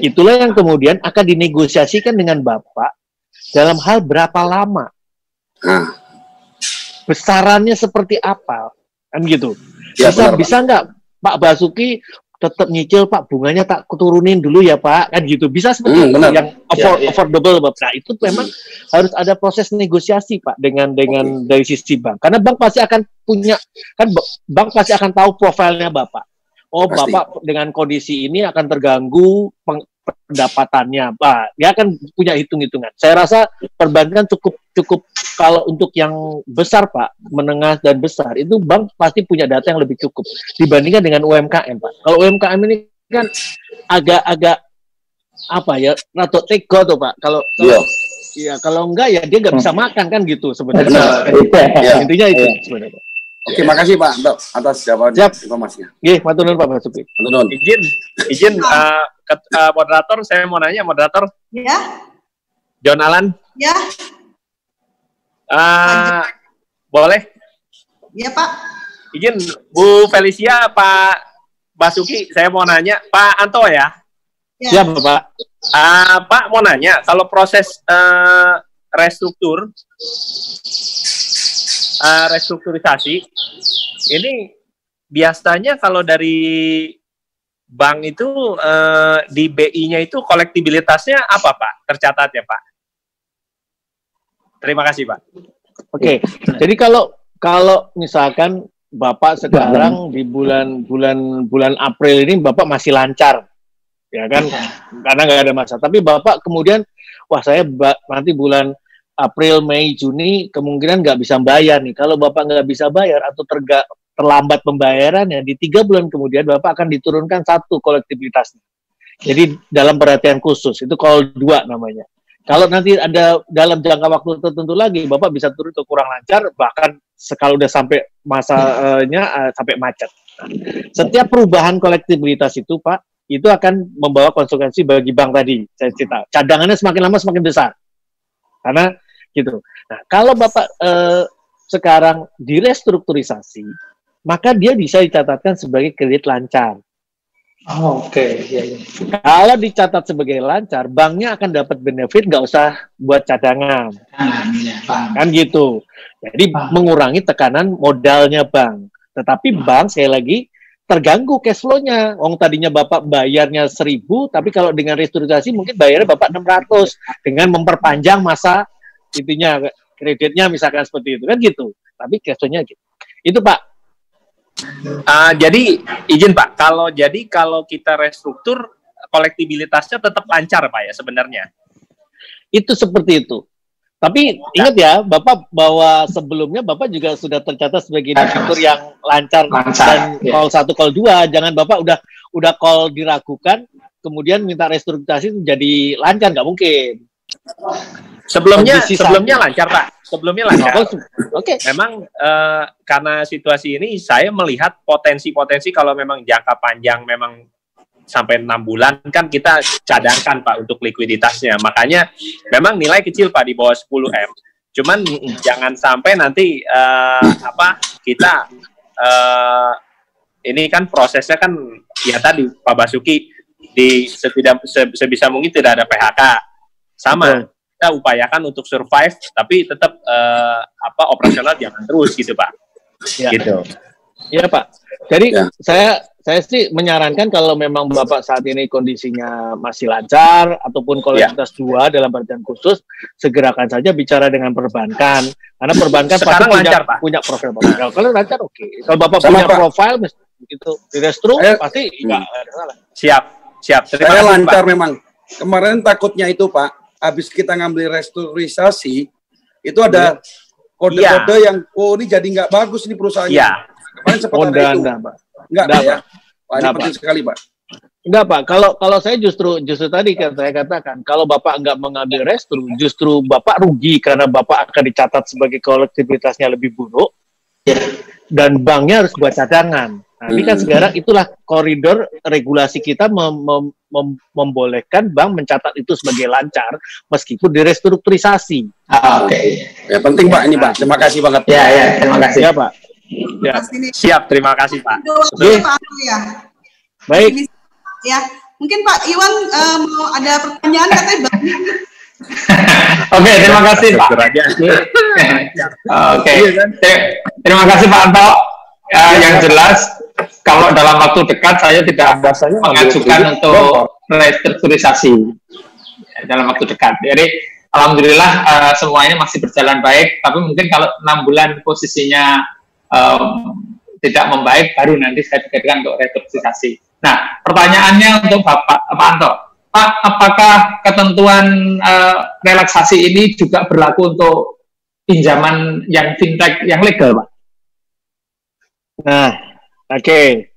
Itulah yang kemudian akan dinegosiasikan dengan Bapak dalam hal berapa lama, besarannya seperti apa, kan gitu. Bisa nggak Pak Basuki tetap nyicil Pak, bunganya tak kuturunin dulu ya Pak, kan gitu. Bisa seperti itu yang affordable Bapak. Nah, itu memang harus ada proses negosiasi Pak dengan dari sisi bank. Karena bank pasti akan punya, kan bank pasti akan tahu profilnya Bapak. Oh, pasti. Bapak dengan kondisi ini akan terganggu pendapatannya. Pak, dia akan punya hitung-hitungan. Saya rasa perbankan cukup kalau untuk yang besar Pak, menengah dan besar, itu bank pasti punya data yang lebih cukup dibandingkan dengan UMKM Pak. Kalau UMKM ini kan agak apa ya, rada tego tuh Pak. Kalau enggak ya dia nggak bisa makan kan gitu sebenarnya. Intinya itu sebenarnya. Oke, makasih Pak Anto atas jawaban informasinya. Nggih, matur nuwun Pak Basuki. Izin moderator, saya mau nanya moderator. Ya. John Alan. Ya. Boleh? Iya Pak. Izin Bu Felicia, Pak Basuki, saya mau nanya, Pak Anto ya? Ya Bapak. Pak mau nanya, kalau proses restrukturisasi ini biasanya kalau dari bank itu di BI-nya itu kolektibilitasnya apa Pak? Tercatat ya Pak? Terima kasih Pak. Oke, jadi kalau misalkan Bapak sekarang di bulan April ini Bapak masih lancar, ya kan? Karena nggak ada masalah. Tapi Bapak kemudian, wah saya nanti bulan April, Mei, Juni kemungkinan nggak bisa bayar nih. Kalau Bapak nggak bisa bayar atau terlambat pembayarannya, di 3 bulan kemudian Bapak akan diturunkan 1 kolektibilitasnya. Jadi dalam perhatian khusus, itu call 2 namanya. Kalau nanti ada dalam jangka waktu tertentu lagi, Bapak bisa turun ke kurang lancar, bahkan kalau udah sampai masanya sampai macet. Setiap perubahan kolektibilitas itu, Pak, itu akan membawa konsekuensi bagi bank tadi. Saya cerita, cadangannya semakin lama semakin besar. Karena gitu. Nah, kalau Bapak sekarang direstrukturisasi, maka dia bisa dicatatkan sebagai kredit lancar. Oke. Ya. Kalau dicatat sebagai lancar, banknya akan dapat benefit, nggak usah buat cadangan. Kan gitu. Jadi mengurangi tekanan modalnya bank. Tetapi bank, sekali lagi, terganggu cash flow-nya. Tadinya Bapak bayarnya 1.000, tapi kalau dengan restrukturisasi mungkin bayarnya Bapak 600 dengan memperpanjang masa itunya kreditnya misalkan seperti itu kan gitu. Tapi cash flow-nya gitu. Itu Pak. Jadi izin Pak, kalau kita restruktur kolektibilitasnya tetap lancar Pak ya sebenarnya. Itu seperti itu. Tapi ingat ya, Bapak bahwa sebelumnya Bapak juga sudah tercatat sebagai direktur yang lancar dan call 1, call 2. Jangan Bapak udah call diragukan, kemudian minta restrukturisasi jadi lancar, nggak mungkin. Sebelumnya lancar Pak. Sebelumnya lancar. Oke. Memang karena situasi ini saya melihat potensi-potensi kalau memang jangka panjang memang sampai 6 bulan kan kita cadangkan Pak untuk likuiditasnya. Makanya memang nilai kecil Pak di bawah 10M. Cuman jangan sampai nanti kita ini kan prosesnya kan ya tadi Pak Basuki di sebisa mungkin tidak ada PHK. Sama. Kita upayakan untuk survive tapi tetap operasional jangan terus gitu Pak. Ya. Gitu. Iya Pak. Jadi saya sih menyarankan kalau memang Bapak saat ini kondisinya masih lancar ataupun kolektibilitas 2 dalam artian khusus, segerakan saja bicara dengan perbankan. Karena perbankan pasti punya profil Bapak. Kalau lancar oke. Kalau Bapak punya profil begitu di restru pasti enggak ada salah. Siap. Saya lancar Pak. Memang. Kemarin takutnya itu Pak, habis kita ngambil restrukturisasi itu ada kode-kode yang ini jadi nggak bagus nih perusahaannya. Iya. Kemarin sempat ada itu. Enggak ya. Wah, ini penting sekali, Pak. Enggak, Pak. Kalau saya justru tadi kan saya katakan, kalau Bapak enggak mengambil restru, justru Bapak rugi karena Bapak akan dicatat sebagai kolektibilitasnya lebih buruk, dan banknya harus buat cadangan. Nah, ini kan sekarang itulah koridor regulasi kita membolehkan bank mencatat itu sebagai lancar meskipun direstrukturisasi. Oke. Ya penting Pak ini Pak. Terima kasih banget. Ya, terima kasih ya Pak. Ya. Siap, terima kasih Pak. Ya. Baik. Ya, mungkin Pak Iwan mau ada pertanyaan katanya banyak. Oke, terima kasih Pak. Oke, terima kasih Pak Anto. Yang jelas, kalau dalam waktu dekat saya tidak mengajukan untuk restrukturisasi dalam waktu dekat. Jadi alhamdulillah semuanya masih berjalan baik. Tapi mungkin kalau 6 bulan posisinya tidak membaik, baru nanti saya pikirkan untuk restrukturisasi. Nah, pertanyaannya untuk Pak Anto, Pak, apakah ketentuan relaksasi ini juga berlaku untuk pinjaman yang fintech yang legal, Pak? Nah, oke.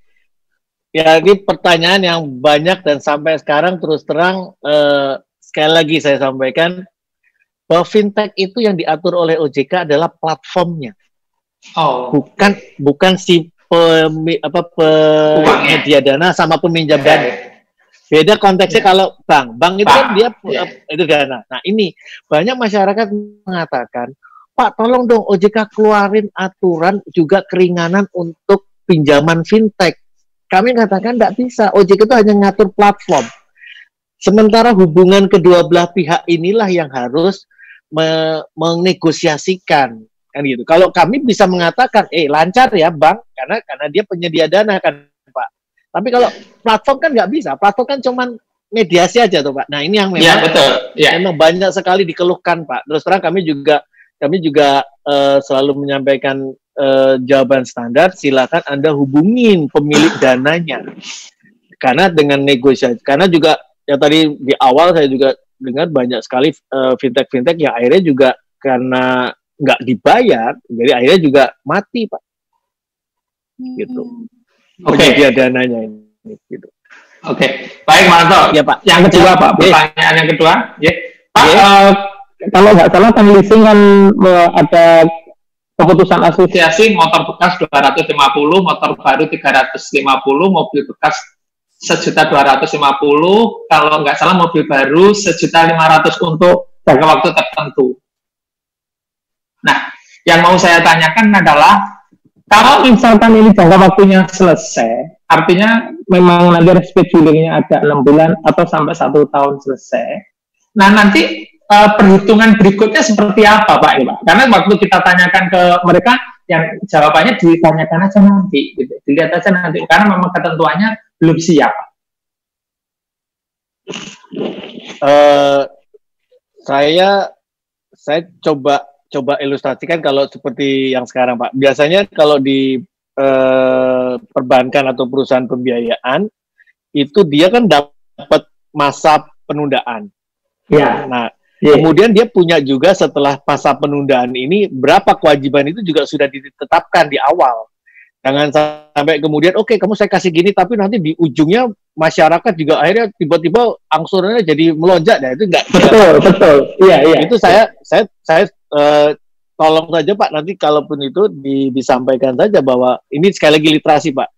Ya, ini pertanyaan yang banyak dan sampai sekarang terus terang sekali lagi saya sampaikan bahwa fintech itu yang diatur oleh OJK adalah platformnya. Bukan si penyedia dana sama peminjam dana. Beda konteksnya kalau bank itu kan dia itu dana. Nah, ini banyak masyarakat mengatakan, Pak, tolong dong OJK keluarin aturan juga keringanan untuk pinjaman fintech. Kami katakan tidak bisa. OJK itu hanya ngatur platform. Sementara hubungan kedua belah pihak inilah yang harus menegosiasikan. Kan gitu. Kalau kami bisa mengatakan, lancar ya bank, karena dia penyedia dana kan Pak. Tapi kalau platform kan nggak bisa. Platform kan cuman mediasi aja tuh Pak. Nah ini yang memang, memang banyak sekali dikeluhkan Pak. Terus terang kami juga selalu menyampaikan jawaban standar, silakan Anda hubungin pemilik dananya. Karena dengan negosiasi, karena juga ya tadi di awal saya juga dengar banyak sekali fintech yang akhirnya juga karena nggak dibayar, jadi akhirnya juga mati Pak. Gitu. Penyedia dananya ini. Gitu. Oke, baik Mas Anto. Ya Pak. Yang kedua Pak, pertanyaan yang kedua, ya. Pak, Kalau nggak salah kan leasing kan ada keputusan asosiasi motor bekas 250, motor baru 350, mobil bekas 1.250.000, kalau nggak salah mobil baru 1.500.000 untuk jangka waktu tertentu. Nah, yang mau saya tanyakan adalah kalau misalkan ini jangka waktunya selesai, artinya memang nanti reschedulingnya ada 6 bulan atau sampai 1 tahun selesai. Nah, nanti perhitungan berikutnya seperti apa, Pak? Ini, Pak? Karena waktu kita tanyakan ke mereka, yang jawabannya ditanyakan aja nanti, gitu. Dilihat aja nanti, karena memang ketentuannya belum siap. Saya coba ilustrasikan kalau seperti yang sekarang, Pak. Biasanya kalau di perbankan atau perusahaan pembiayaan itu dia kan dapat masa penundaan. Ya. Nah, kemudian dia punya juga setelah masa penundaan ini berapa kewajiban itu juga sudah ditetapkan di awal. Jangan sampai kemudian oke, kamu saya kasih gini tapi nanti di ujungnya masyarakat juga akhirnya tiba-tiba angsurannya jadi melonjak. Nah, itu enggak. Betul. Iya. Itu saya tolong saja Pak, nanti kalaupun itu disampaikan saja bahwa ini sekali lagi literasi Pak.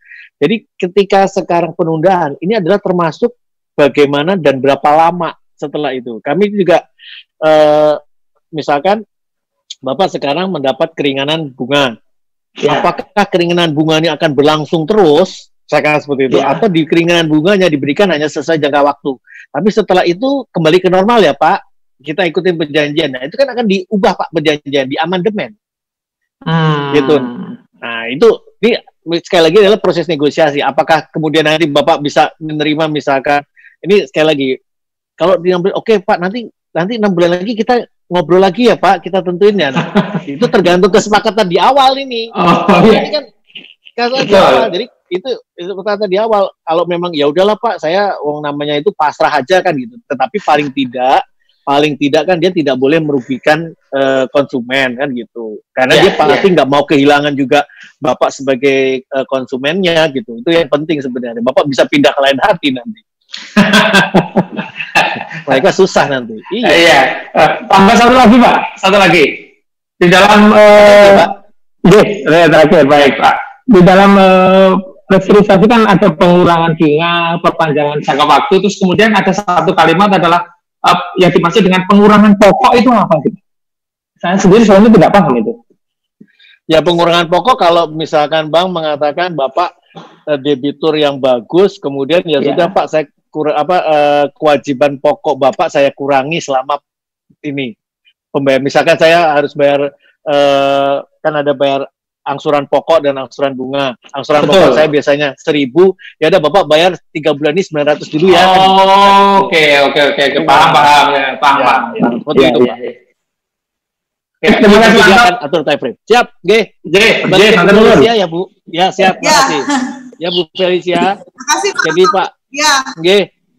Jadi ketika sekarang penundaan ini adalah termasuk bagaimana dan berapa lama setelah itu. Kami juga misalkan Bapak sekarang mendapat keringanan bunga. Ya. Apakah keringanan bunga ini akan berlangsung terus? Saya katakan seperti itu. Ya. Atau di keringanan bunganya diberikan hanya selesai jangka waktu. Tapi setelah itu kembali ke normal ya Pak. Kita ikutin perjanjian. Nah itu kan akan diubah Pak perjanjian, di amandemen. Gitu. Nah itu ini sekali lagi adalah proses negosiasi. Apakah kemudian nanti Bapak bisa menerima misalkan ini sekali lagi kalau diambil oke Pak nanti 6 bulan lagi kita ngobrol lagi ya Pak, kita tentuin ya. Nah, itu tergantung kesepakatan di awal ini. Ini kan di awal. Jadi itu kesepakatan di awal. Kalau memang ya udahlah Pak, saya namanya itu pasrah aja kan gitu. Tetapi paling tidak kan dia tidak boleh merugikan konsumen kan gitu. Karena dia pasti nggak mau kehilangan juga Bapak sebagai konsumennya gitu. Itu yang penting sebenarnya. Bapak bisa pindah ke lain hati nanti. Mereka susah nanti. Iya. Tambah satu lagi Pak. Satu lagi. Di dalam terakhir baik Pak. Di dalam restrukturisasi kan ada pengurangan bunga, perpanjangan jangka waktu, terus kemudian ada satu kalimat adalah yang dimaksud dengan pengurangan pokok itu apa sih? Saya sendiri soalnya tidak paham itu. Ya pengurangan pokok kalau misalkan bank mengatakan Bapak debitur yang bagus, kemudian ya sudah Pak saya kewajiban pokok Bapak saya kurangi selama ini pembayar. Misalkan saya harus bayar kan ada bayar angsuran pokok dan angsuran bunga. Angsuran pokok saya biasanya 1.000, ya udah Bapak bayar 3 bulan ini 900 dulu ya. Oke. Paham. Seperti itu Pak. Terima kasih Pak. Atur time frame. Siap, G. Santai dulu. Ya Bu. Ya siap. Terima kasih. Ya Bu Felicia. Terima kasih Pak. Jadi Pak. Ya. G.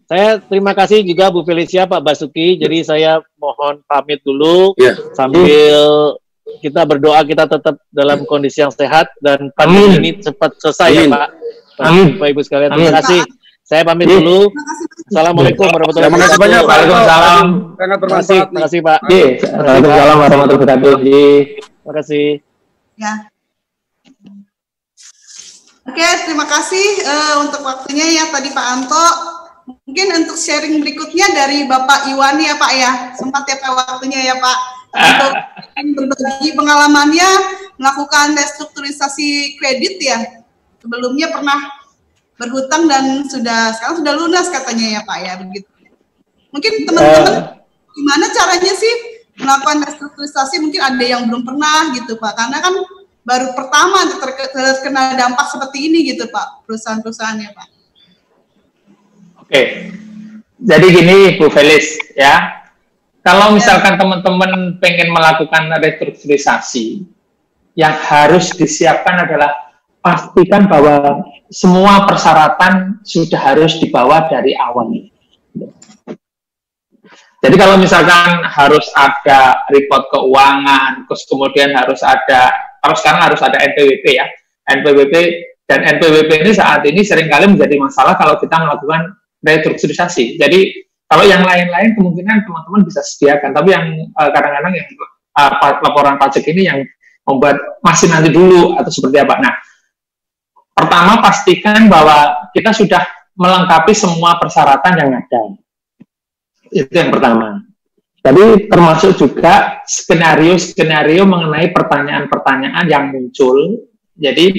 Saya terima kasih juga Bu Felicia, Pak Basuki. Jadi saya mohon pamit dulu sambil kita berdoa kita tetap dalam kondisi yang sehat dan pandemi ini cepat selesai ya Pak. Amin. Bapak Ibu sekalian, terima kasih. Saya pamit dulu. Assalamualaikum warahmatullahi wabarakatuh. Terima kasih banyak Pak. Waalaikumsalam. Sangat bermanfaat. Terima kasih Pak. Waalaikumsalam warahmatullahi wabarakatuh. Terima kasih. Ya. Oke, terima kasih untuk waktunya ya tadi Pak Anto. Mungkin untuk sharing berikutnya dari Bapak Iwani ya Pak ya. Sempat ya Pak waktunya ya Pak. Untuk berbagi pengalamannya melakukan restrukturisasi kredit ya. Sebelumnya pernah berhutang dan sekarang sudah lunas katanya ya Pak ya begitu. Mungkin teman-teman gimana caranya sih melakukan restrukturisasi, mungkin ada yang belum pernah gitu Pak. Karena kan baru pertama terkena dampak seperti ini gitu Pak perusahaan-perusahaannya Pak. Oke. Jadi gini Bu Felis ya. Kalau misalkan teman-teman pengen melakukan restrukturisasi, yang harus disiapkan adalah pastikan bahwa semua persyaratan sudah harus dibawa dari awal. Jadi kalau misalkan harus ada report keuangan, terus kemudian kalau sekarang harus ada NPWP ya, NPWP dan NPWP ini saat ini seringkali menjadi masalah kalau kita melakukan restrukturisasi. Jadi Kalau yang lain-lain kemungkinan teman-teman bisa sediakan, tapi yang kadang-kadang yang laporan pajak ini yang membuat masih nanti dulu atau seperti apa. Nah, pertama pastikan bahwa kita sudah melengkapi semua persyaratan yang ada. Itu yang pertama. Jadi termasuk juga skenario-skenario mengenai pertanyaan-pertanyaan yang muncul. Jadi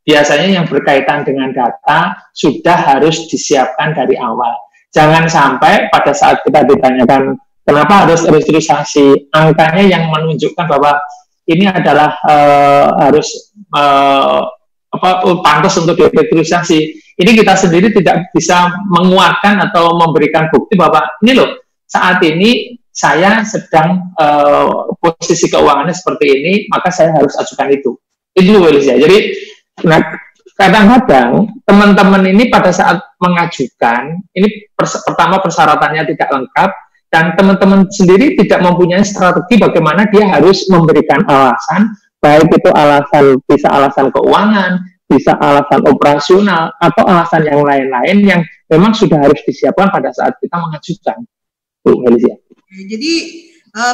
biasanya yang berkaitan dengan data sudah harus disiapkan dari awal. Jangan sampai pada saat kita ditanyakan kenapa harus restrukturisasi, angkanya yang menunjukkan bahwa ini adalah harus pantas untuk direstrukturisasi. Ini kita sendiri tidak bisa menguatkan atau memberikan bukti bahwa ini loh, saat ini saya sedang posisi keuangannya seperti ini, maka saya harus ajukan itu. Itu ya. Jadi, kadang-kadang teman-teman ini pada saat mengajukan, ini pertama persyaratannya tidak lengkap, dan teman-teman sendiri tidak mempunyai strategi bagaimana dia harus memberikan alasan, baik itu bisa alasan keuangan, bisa alasan operasional, atau alasan yang lain-lain yang memang sudah harus disiapkan pada saat kita mengajukan. Bu Felicia. Jadi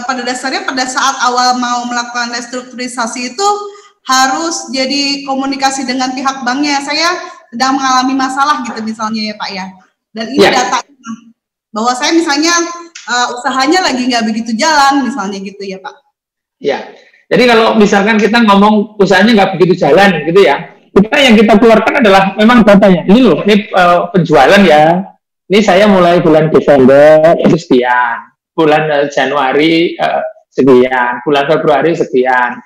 pada dasarnya pada saat awal mau melakukan restrukturisasi itu harus jadi komunikasi dengan pihak banknya. Saya sedang mengalami masalah gitu misalnya ya Pak ya. Dan ini data bahwa saya misalnya usahanya lagi nggak begitu jalan misalnya gitu ya Pak. Ya. Jadi kalau misalkan kita ngomong usahanya nggak begitu jalan gitu ya, yang kita keluarkan adalah memang datanya. Ini loh, ini penjualan ya. Ini saya mulai bulan Desember itu sekian, bulan Januari sekian, bulan Februari sekian,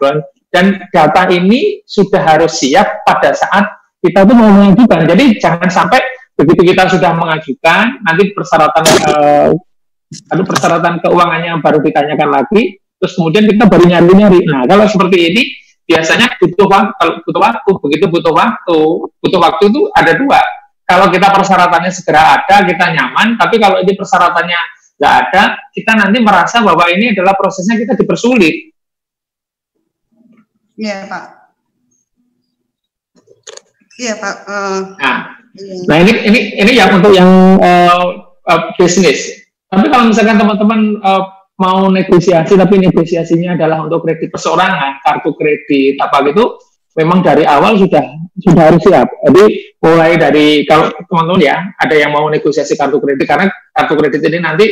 dan data ini sudah harus siap pada saat kita tuh mau mengajukan. Jadi jangan sampai begitu kita sudah mengajukan, nanti persyaratan keuangannya baru ditanyakan lagi, terus kemudian kita baru nyari-nyari. Nah kalau seperti ini biasanya butuh waktu. Begitu butuh waktu itu ada dua. Kalau kita persyaratannya segera ada, kita nyaman. Tapi kalau ini persyaratannya nggak ada, kita nanti merasa bahwa ini adalah prosesnya kita dipersulit. Iya Pak. Iya Pak. Nah ini yang untuk yang bisnis. Tapi kalau misalkan teman-teman mau negosiasi, tapi negosiasinya adalah untuk kredit perseorangan, kartu kredit apa gitu, memang dari awal sudah harus siap. Jadi mulai dari kalau teman-teman ya ada yang mau negosiasi kartu kredit, karena kartu kredit ini nanti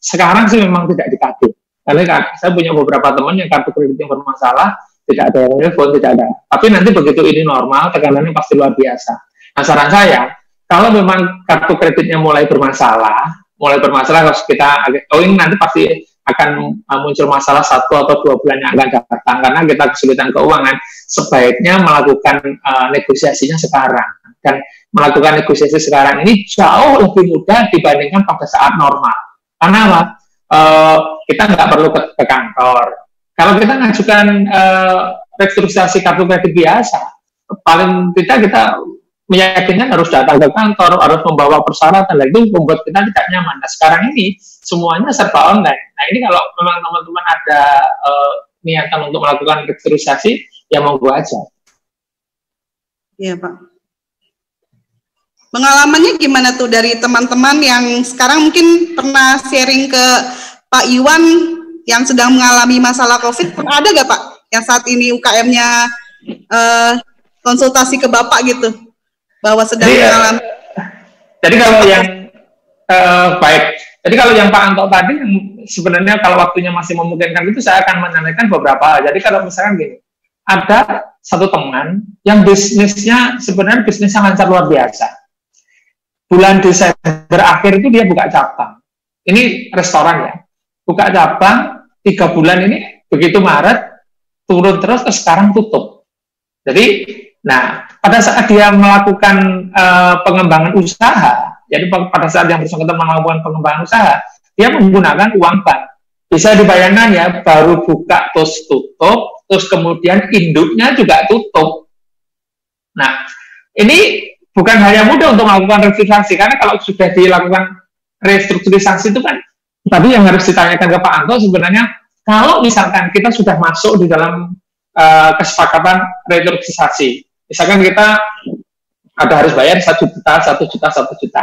sekarang sih memang tidak dikasih. Karena saya punya beberapa teman yang kartu kredit yang bermasalah, tidak ada yang telepon, tidak ada. Tapi nanti begitu ini normal, tekanannya pasti luar biasa. Nah saran saya, kalau memang kartu kreditnya mulai bermasalah harus kita ini nanti pasti akan muncul masalah 1 atau 2 bulan yang akan datang karena kita kesulitan keuangan. Sebaiknya melakukan negosiasinya sekarang, dan melakukan negosiasi sekarang ini jauh lebih mudah dibandingkan pada saat normal. Karena apa? Kita nggak perlu ke kantor. Kalau kita ngajukan restrukturisasi kartu kredit biasa, paling tidak kita meyakinkan harus datang ke kantor, harus membawa persyaratan, dan itu membuat kita tidak nyaman. Nah sekarang ini semuanya serba online. Nah ini kalau memang teman-teman ada niatan untuk melakukan restrukturisasi, ya monggo aja. Iya Pak. Pengalamannya gimana tuh dari teman-teman yang sekarang mungkin pernah sharing ke Pak Iwan yang sedang mengalami masalah COVID? Ada nggak Pak yang saat ini UKM-nya konsultasi ke Bapak gitu? Bahwa sedang mengalami. Jadi kalau yang baik. Jadi kalau yang Pak Anto tadi sebenarnya kalau waktunya masih memungkinkan itu saya akan menanyakan beberapa. Jadi kalau misalkan gini, ada satu teman yang bisnisnya sebenarnya bisnisnya lancar luar biasa. Bulan Desember akhir itu dia buka cabang. Ini restoran ya. Buka cabang 3 bulan ini begitu Maret turun terus sekarang tutup. Jadi nah, pada saat dia melakukan pengembangan usaha, jadi pada saat yang bersangkutan melakukan pengembangan usaha, dia menggunakan uang bank. Bisa dibayangkan ya, baru buka terus tutup, terus kemudian induknya juga tutup. Nah, ini bukan hal yang mudah untuk melakukan restrukturisasi, karena kalau sudah dilakukan restrukturisasi itu kan, tadi yang harus ditanyakan ke Pak Anto sebenarnya, kalau misalkan kita sudah masuk di dalam kesepakatan restrukturisasi, misalkan kita ada harus bayar 1 juta, 1 juta, 1 juta.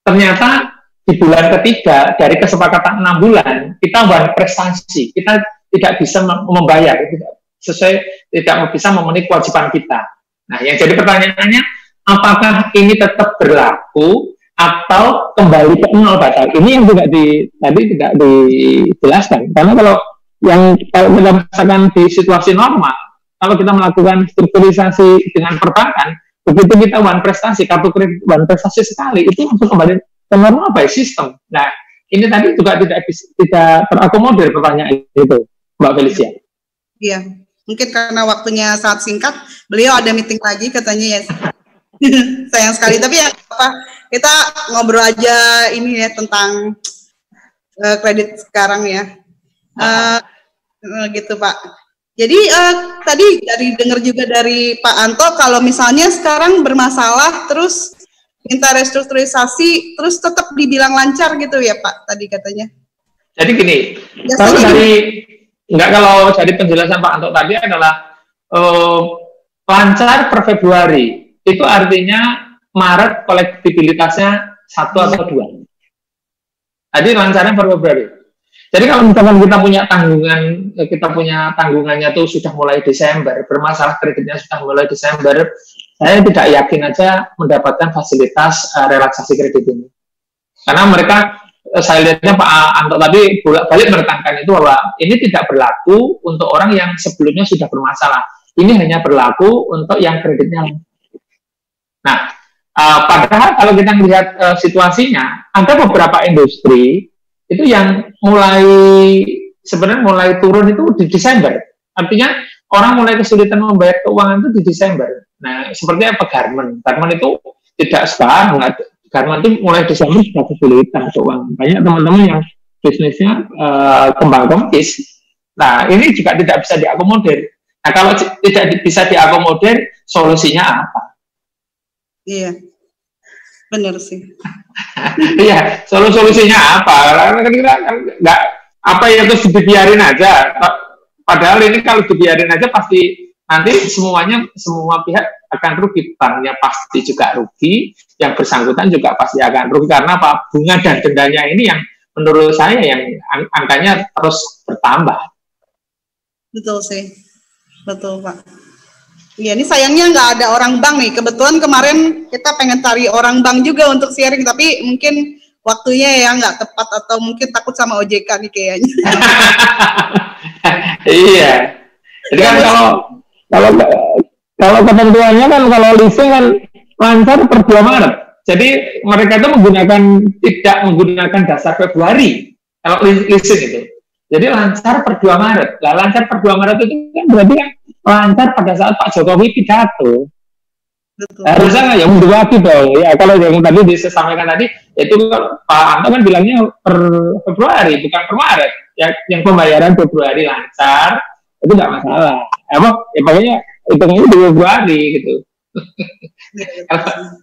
Ternyata di bulan ketiga dari kesepakatan 6 bulan kita one prestasi, kita tidak bisa membayar, tidak bisa memenuhi kewajiban kita. Nah, yang jadi pertanyaannya, apakah ini tetap berlaku atau kembali ke nol batal? Ini yang tadi tidak dijelaskan. Karena kalau kita merasakan di situasi normal, kalau kita melakukan strukturisasi dengan perbankan, begitu kita one prestasi, kartu kredit one prestasi sekali, itu langsung kembali ke normal by sistem. Nah, ini tadi juga tidak terakomodir pertanyaan itu, Mbak Felicia. Iya, mungkin karena waktunya sangat singkat, beliau ada meeting lagi katanya ya. Sayang sekali, tapi ya apa, kita ngobrol aja ini ya tentang kredit sekarang ya. Gitu Pak. Jadi tadi dengar juga dari Pak Anto kalau misalnya sekarang bermasalah terus minta restrukturisasi terus tetap dibilang lancar gitu ya Pak tadi katanya. Jadi gini, kalau dari penjelasan Pak Anto tadi adalah lancar per Februari, itu artinya Maret kolektibilitasnya 1 atau 2. Tadi lancarnya per Februari. Jadi kalau misalkan kita punya tanggungannya tuh sudah mulai Desember, bermasalah kreditnya sudah mulai Desember, saya tidak yakin aja mendapatkan fasilitas relaksasi kredit ini. Karena mereka, saya lihatnya Pak Anto tadi bolak-balik menekankan itu bahwa ini tidak berlaku untuk orang yang sebelumnya sudah bermasalah. Ini hanya berlaku untuk yang kreditnya. Nah, padahal kalau kita melihat situasinya, ada beberapa industri itu yang sebenarnya mulai turun itu di Desember. Artinya orang mulai kesulitan membayar keuangan itu di Desember. Nah, seperti apa garment? Garment itu tidak sekarang. Garment itu mulai Desember sudah kesulitan keuangan. Banyak teman-teman yang bisnisnya kembang kempis. Nah, ini juga tidak bisa diakomodir. Nah, kalau tidak bisa diakomodir, solusinya apa? Iya, benar sih. Iya, solusinya apa? Karena kita nggak apa ya terus dibiarin aja. Padahal ini kalau dibiarin aja pasti nanti semua pihak akan rugi. Banknya pasti juga rugi, yang bersangkutan juga pasti akan rugi karena apa? Bunga dan dendanya ini yang menurut saya yang angkanya terus bertambah. Betul sih, betul Pak. Iya, ini sayangnya nggak ada orang bank nih. Kebetulan kemarin kita pengen cari orang bank juga untuk sharing, tapi mungkin waktunya ya nggak tepat atau mungkin takut sama OJK nih kayaknya. Iya. Jadi kan kalau ketentuannya kan kalau leasing kan lancar per 2 Maret. Jadi mereka itu tidak menggunakan dasar Februari kalau leasing itu. Jadi lancar per 2 Maret. Lah lancar per 2 Maret itu kan berarti kan lancar pada saat Pak Jokowi pidato. Harusnya nggak ya mundur lagi dong. Ya kalau yang tadi disampaikan tadi itu Pak Anto kan bilangnya per Februari bukan per Maret. Ya, yang pembayaran Februari lancar itu nggak masalah. Ya pokoknya hitungnya di Februari gitu.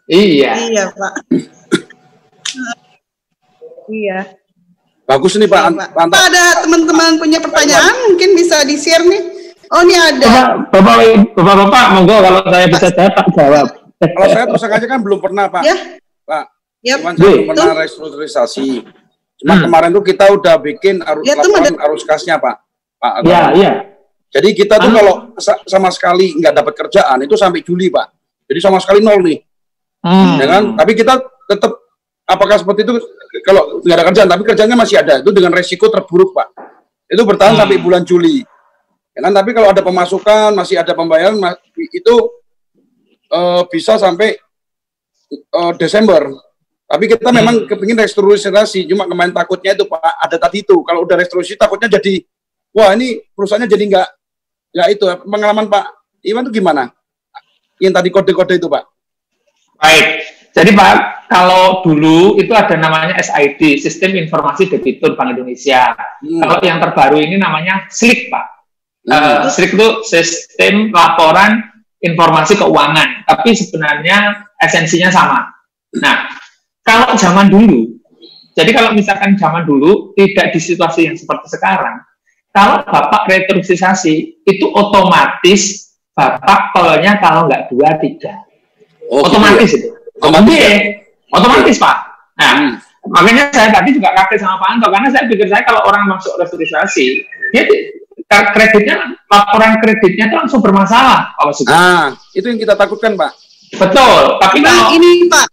Iya. Iya Pak. Iya. Bagus nih Pak. Pak ada teman-teman punya pertanyaan mungkin bisa di-share nih. Oh ini ada. Bapak, monggo kalau saya bisa jawab, Pak jawab. Kalau saya terus aja kan belum pernah Pak. Ya. Pak. Yep. Cuman saya belum pernah restrukturisasi. Cuma kemarin tuh kita udah bikin arus kasnya Pak. Iya. Jadi kita tuh kalau sama sekali nggak dapat kerjaan itu sampai Juli Pak. Jadi sama sekali nol nih. Ya kan? Tapi kita tetap apakah seperti itu kalau nggak ada kerjaan tapi kerjanya masih ada itu dengan resiko terburuk Pak. Itu bertahan sampai bulan Juli. Ya kan, tapi kalau ada pemasukan, masih ada pembayaran, itu bisa sampai Desember. Tapi kita memang kepingin restrukturisasi, cuma kemarin takutnya itu Pak, ada tadi itu, kalau udah restrukturisasi takutnya jadi, wah ini perusahaannya jadi nggak itu, pengalaman Pak Iwan itu gimana? Yang tadi kode-kode itu Pak. Baik, jadi Pak, kalau dulu itu ada namanya SID, Sistem Informasi Debitur Bank Indonesia. Kalau yang terbaru ini namanya SLIK Pak. SLIK itu Sistem Laporan Informasi Keuangan, tapi sebenarnya esensinya sama. Nah, kalau zaman dulu, jadi kalau misalkan zaman dulu tidak di situasi yang seperti sekarang, kalau Bapak restrukturisasi itu otomatis Bapak tolnya kalau nggak 2, 3. Otomatis itu. Otomatis Pak. Nah, Makanya saya tadi juga kaget sama Pak Anto, karena saya pikir saya kalau orang masuk restrukturisasi, dia kreditnya, laporan kreditnya itu langsung bermasalah. Itu yang kita takutkan, Pak. Betul. Tapi kalau ini Pak,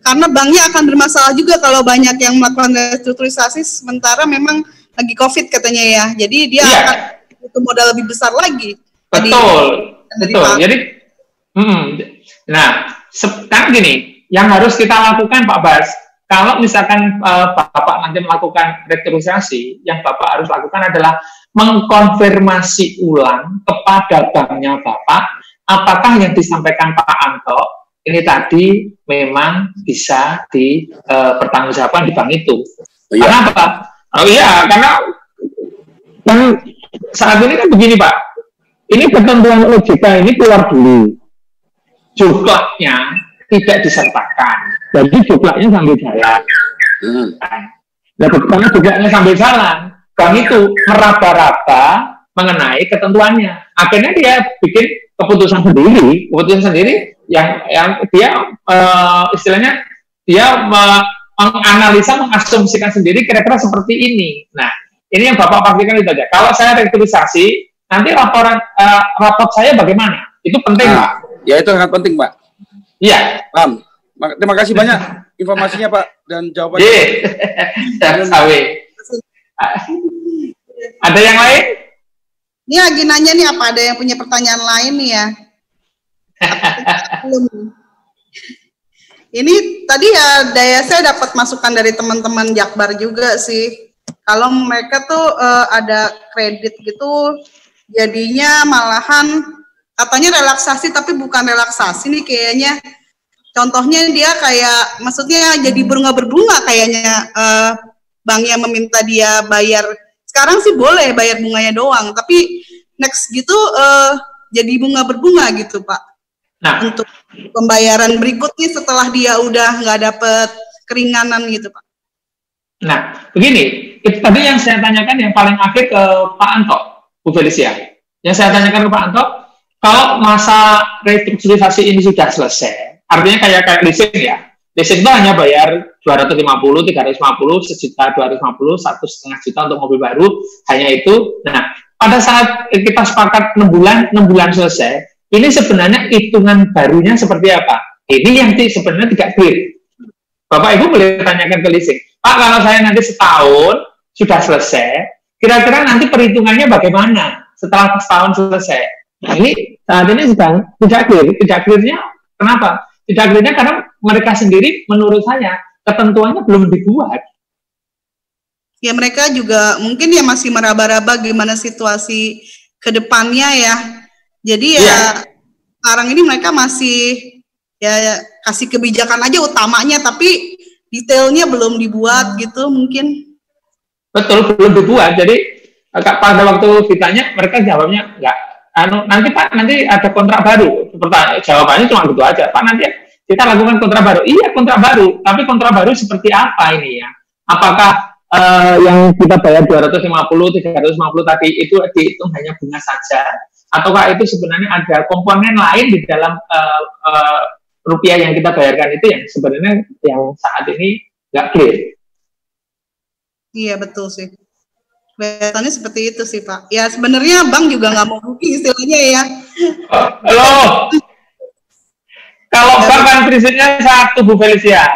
karena banknya akan bermasalah juga kalau banyak yang melakukan restrukturisasi sementara memang lagi COVID katanya ya. Jadi dia akan butuh modal lebih besar lagi. Betul. Jadi, nah, sekarang gini, yang harus kita lakukan Pak Bas, kalau misalkan Bapak nanti melakukan restrukturisasi, yang Bapak harus lakukan adalah mengkonfirmasi ulang kepada banknya Bapak, apakah yang disampaikan Pak Anto ini tadi memang bisa dipertanggungjawabkan di bank itu. Karena apa? Karena kan saat ini kan begini Pak, ini ketentuan OJK ini keluar dulu, juklaknya tidak disertakan, jadi juklaknya sambil jalan. Nah, karena juklaknya sambil jalan, bank itu meraba-raba mengenai ketentuannya. Akhirnya dia bikin keputusan sendiri yang dia istilahnya dia menganalisa, mengasumsikan sendiri kira-kira seperti ini. Nah, ini yang Bapak pastikan itu aja. Kalau saya restrukturisasi, nanti raport saya bagaimana? Itu penting, Pak. Ya, itu sangat penting, Pak. Iya. Paham. Terima kasih banyak informasinya, Pak, dan jawabannya. Ada yang lain? Ini lagi nanya nih, apa ada yang punya pertanyaan lain nih ya? Ini tadi ya saya dapat masukan dari teman-teman Jakbar juga sih. Kalau mereka tuh ada kredit gitu, jadinya malahan katanya relaksasi tapi bukan relaksasi nih kayaknya. Contohnya dia kayak, maksudnya jadi berbunga kayaknya banknya meminta dia bayar. Sekarang sih boleh bayar bunganya doang, tapi next gitu jadi berbunga gitu Pak. Nah, untuk pembayaran berikutnya setelah dia udah nggak dapet keringanan gitu Pak. Nah, begini, itu tadi yang saya tanyakan yang paling akhir ke Pak Anto, Bu Felicia. Yang saya tanyakan ke Pak Anto, kalau masa restrukturisasi ini sudah selesai, artinya kayak leasing ya, leasing itu hanya bayar 250, 350, sejuta 250, 1,5 juta untuk mobil baru, hanya itu. Nah, pada saat kita sepakat 6 bulan selesai, ini sebenarnya hitungan barunya seperti apa? Ini yang sebenarnya tidak clear. Bapak Ibu boleh tanyakan ke leasing, Pak, kalau saya nanti setahun sudah selesai, kira-kira nanti perhitungannya bagaimana setelah setahun selesai? Nah, ini saat ini sedang tidak clear. Tidak clearnya kenapa? Tidak clearnya karena mereka sendiri menurut saya ketentuannya belum dibuat. Ya mereka juga mungkin ya masih meraba-raba gimana situasi ke depannya ya. Jadi ya sekarang ini mereka masih ya kasih kebijakan aja utamanya, tapi detailnya belum dibuat gitu mungkin. Betul, belum dibuat. Jadi pada waktu ditanya mereka jawabnya enggak. Nanti Pak, nanti ada kontrak baru. Jawabannya cuma gitu aja. Pak, nanti kita lakukan kontrak baru. Iya, kontrak baru. Tapi kontrak baru seperti apa ini ya? Apakah yang kita bayar 250, 350 tadi itu dihitung hanya bunga saja? Ataukah itu sebenarnya ada komponen lain di dalam rupiah yang kita bayarkan itu yang sebenarnya yang saat ini nggak clear? Iya, betul sih. Kelihatannya seperti itu sih Pak. Ya sebenarnya bank juga nggak mau rugi istilahnya ya. Loh, kalau bank kan prinsipnya satu Bu Felicia,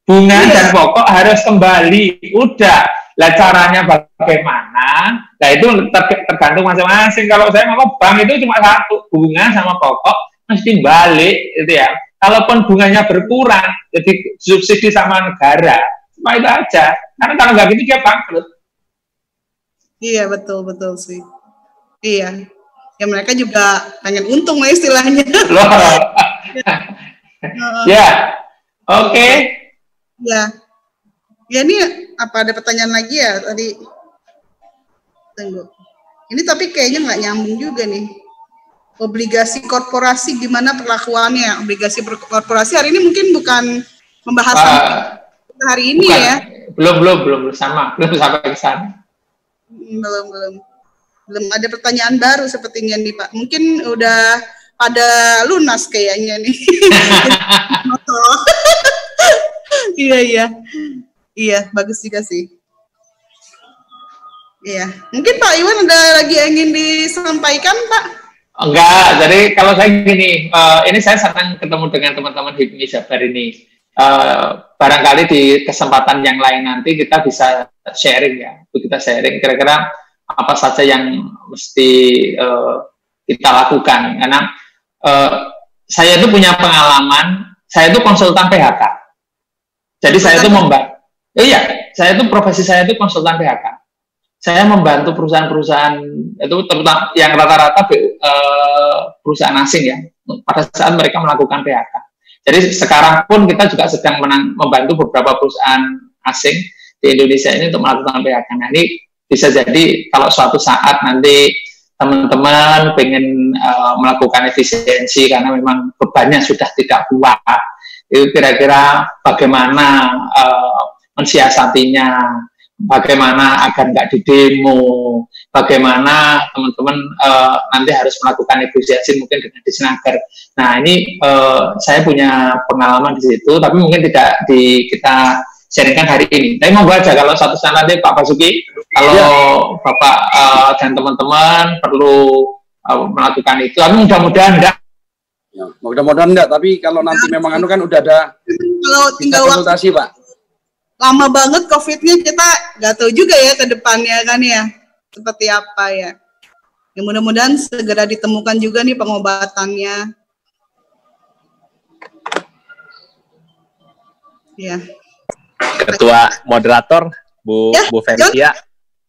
bunga dan pokok harus kembali. Udah, lah caranya bagaimana? Nah itu tergantung masing-masing. Kalau saya mau bank itu cuma satu, bunga sama pokok mesti balik, gitu ya. Kalaupun bunganya berkurang, jadi subsidi sama negara, cuma itu aja. Karena kalau nggak gitu dia bangkrut. Iya betul sih. Iya. Ya mereka juga pengen untung lah istilahnya. Ya. Oke. Ya. Ya ini apa ada pertanyaan lagi ya tadi? Tunggu. Ini tapi kayaknya nggak nyambung juga nih. Obligasi korporasi gimana perlakuannya? Obligasi korporasi hari ini mungkin bukan pembahasan hari ini bukan. Ya. Belum sama. Belum sampai ke sana. Belum ada pertanyaan baru sepertinya nih Pak. Mungkin udah pada lunas kayaknya nih. Iya, bagus juga sih. Iya, mungkin Pak Iwan ada lagi yang ingin disampaikan, Pak? Enggak, jadi kalau saya gini, ini saya senang ketemu dengan teman-teman HIPMI Jabar ini. Barangkali di kesempatan yang lain nanti kita bisa sharing ya, kita sharing kira-kira apa saja yang mesti kita lakukan. Karena saya itu punya pengalaman, saya itu konsultan PHK. Jadi saya itu saya itu profesi saya itu konsultan PHK. Saya membantu perusahaan-perusahahan itu terutama yang rata-rata perusahaan asing ya pada saat mereka melakukan PHK. Jadi sekarang pun kita juga sedang membantu beberapa perusahaan asing di Indonesia ini untuk melakukan PHK. Nah ini bisa jadi kalau suatu saat nanti teman-teman pengen melakukan efisiensi karena memang bebannya sudah tidak kuat, itu kira-kira bagaimana mensiasatinya, bagaimana agar nggak didemo, bagaimana teman-teman nanti harus melakukan efisiensi mungkin dengan disnaker. Nah ini saya punya pengalaman di situ, tapi mungkin tidak kita sharingkan hari ini. Tapi mau aja kalau suatu saat nanti Pak Basuki, kalau Bapak dan teman-teman perlu melakukan itu, tapi mudah-mudahan enggak. Ya, mudah-mudahan enggak, tapi kalau nanti memang kan udah ada kalau tinggal konsultasi Pak. Lama banget COVID-nya, kita nggak tahu juga ya ke depannya kan ya, seperti apa ya. Ya mudah-mudahan segera ditemukan juga nih pengobatannya. Ya. Ketua moderator Bu Felicia.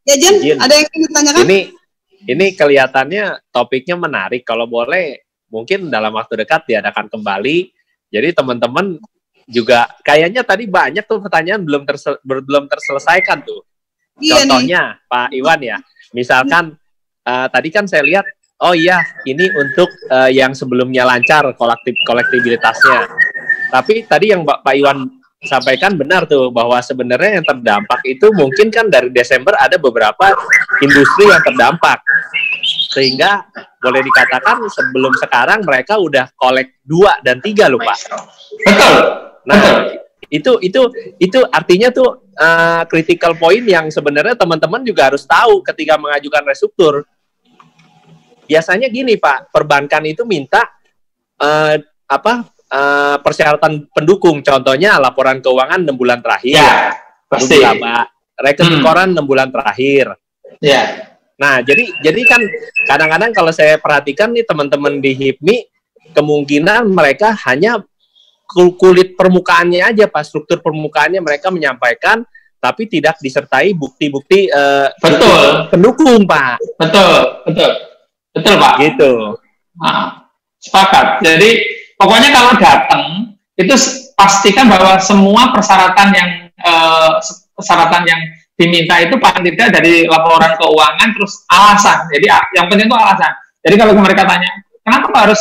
Ya Jen, ada yang ingin ditanyakan? Ini kelihatannya topiknya menarik. Kalau boleh, mungkin dalam waktu dekat diadakan kembali. Jadi teman-teman juga kayaknya tadi banyak tuh pertanyaan belum terselesaikan tuh. Iya, contohnya nih. Pak Iwan ya, misalkan tadi kan saya lihat, oh iya ini untuk yang sebelumnya lancar kolektibilitasnya. Tapi tadi yang Pak Iwan sampaikan benar tuh, bahwa sebenarnya yang terdampak itu mungkin kan dari Desember ada beberapa industri yang terdampak. Sehingga boleh dikatakan sebelum sekarang mereka udah kolek 2 dan 3 loh Pak. Betul. Nah, itu artinya tuh critical point yang sebenarnya teman-teman juga harus tahu ketika mengajukan restruktur. Biasanya gini Pak, perbankan itu minta persyaratan pendukung, contohnya laporan keuangan 6 bulan terakhir. Ya, pasti. Rekening koran 6 bulan terakhir. Ya. Nah, jadi kan kadang-kadang kalau saya perhatikan nih teman-teman di HIPMI, kemungkinan mereka hanya kulit permukaannya aja Pak, struktur permukaannya mereka menyampaikan, tapi tidak disertai bukti-bukti pendukung Pak. Betul Pak. Gitu. Nah, sepakat. Jadi pokoknya kalau datang itu pastikan bahwa semua persyaratan yang diminta itu paling tidak dari laporan keuangan terus alasan. Jadi yang penting itu alasan. Jadi kalau mereka tanya, kenapa harus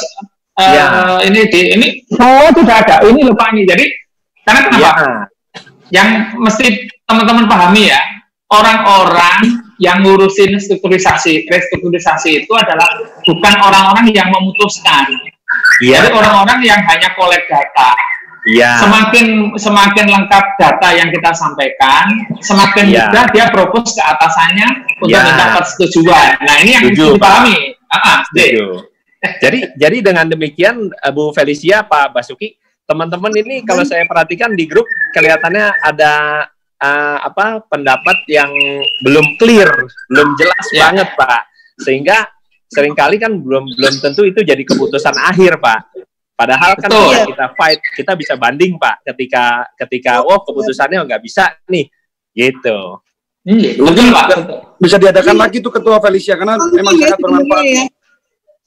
ini sudah ada, ini lupa ini. Jadi karena kenapa? Yang mesti teman-teman pahami ya, orang-orang yang ngurusin restrukturisasi itu adalah bukan orang-orang yang memutuskan. Jadi orang-orang yang hanya kolek data. Semakin lengkap data yang kita sampaikan, semakin mudah dia propose ke atasannya untuk minta persetujuan. Nah ini yang harus dipahami. Jadi dengan demikian Bu Felicia, Pak Basuki, teman-teman ini kalau saya perhatikan di grup kelihatannya ada pendapat yang belum clear, belum jelas banget Pak, sehingga seringkali kan belum tentu itu jadi keputusan akhir Pak. Padahal kan kita fight, kita bisa banding Pak ketika keputusannya nggak bisa nih, gitu. Mungkin Pak bisa diadakan lagi tuh Ketua Felicia karena memang sangat bermanfaat.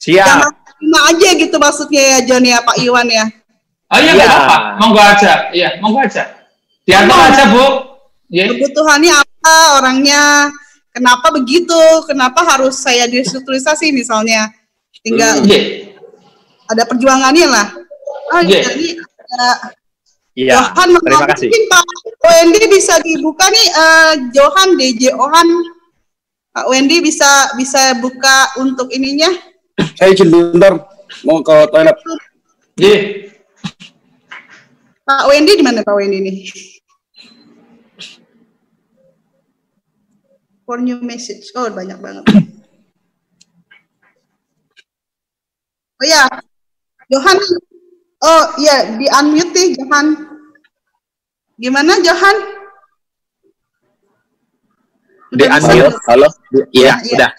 Siap. Cuma aja gitu maksudnya ya John ya Pak Iwan ya. Oh iya nggak apa, monggo aja. Iya monggo aja. Diatur aja Bu. Kebutuhannya apa orangnya? Kenapa begitu? Kenapa harus saya restrukturisasi misalnya? Tinggal ada perjuangannya lah. Jadi Johan, terima kasih. Mungkin Pak Wendy bisa dibuka nih, Johan DJ Ohan. Pak Wendy bisa buka untuk ininya. Saya izin bentar, mau ke toilet. Pak Wendy di mana Pak Wendy nih? for new message. Oh, banyak banget. Oh ya, Johan. Oh iya, di unmute nih Johan. Gimana Johan? Di unmute, halo? Iya, udah.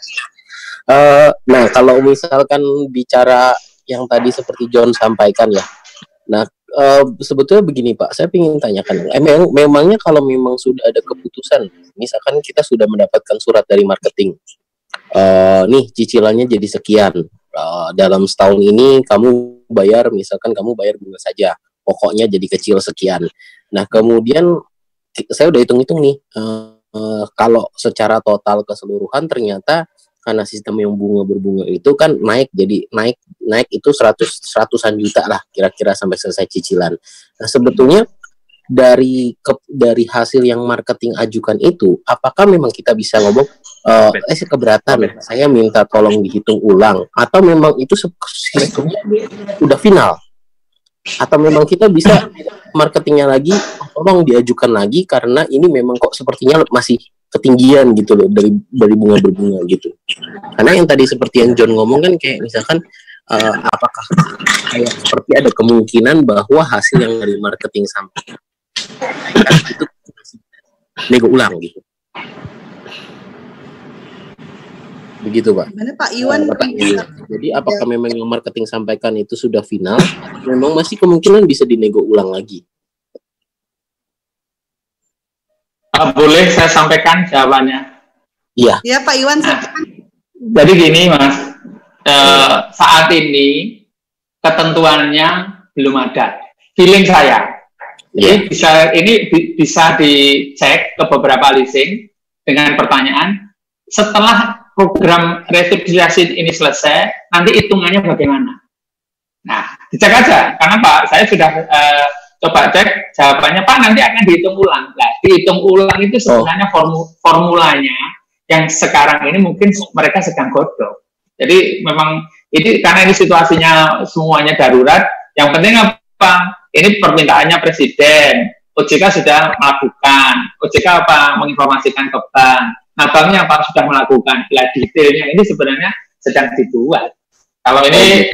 Nah, kalau misalkan bicara yang tadi seperti John sampaikan ya. Nah, sebetulnya begini Pak, saya ingin tanyakan. Memangnya kalau memang sudah ada keputusan, misalkan kita sudah mendapatkan surat dari marketing, nih cicilannya jadi sekian. Dalam setahun ini kamu bayar, misalkan kamu bayar bunga saja, pokoknya jadi kecil sekian. Nah, kemudian saya udah hitung-hitung nih, kalau secara total keseluruhan ternyata karena sistem yang bunga berbunga itu kan naik, jadi naik itu seratusan juta lah kira-kira sampai selesai cicilan. Nah, sebetulnya dari hasil yang marketing ajukan itu, apakah memang kita bisa ngomong keberatan, saya minta tolong dihitung ulang, atau memang itu sistemnya udah final, atau memang kita bisa marketingnya lagi, tolong diajukan lagi karena ini memang kok sepertinya masih ketinggian gitu loh dari bunga berbunga gitu. Karena yang tadi seperti yang John ngomong kan kayak misalkan apakah kayak seperti ada kemungkinan bahwa hasil yang dari marketing sampai itu nego ulang gitu. Begitu Pak. Gimana Pak Iwan? Jadi apakah memang yang marketing sampaikan itu sudah final? Memang masih kemungkinan bisa dinego ulang lagi. Boleh saya sampaikan jawabannya? Iya. Iya Pak Iwan. Jadi gini Mas, saat ini ketentuannya belum ada. Feeling saya. Jadi bisa dicek ke beberapa leasing dengan pertanyaan, setelah program restrukturisasi ini selesai, nanti hitungannya bagaimana? Nah, dicek aja. Karena Pak, saya sudah coba cek jawabannya, Pak, nanti akan dihitung ulang. Nah, dihitung ulang itu sebenarnya formulanya yang sekarang ini mungkin mereka sedang godok. Jadi memang ini karena ini situasinya semuanya darurat, yang penting apa? Ini permintaannya Presiden, OJK sudah melakukan, OJK apa? Menginformasikan ke bank. Nah, banknya apa? Sudah melakukan. Nah, detailnya ini sebenarnya sedang dibuat. Kalau ini,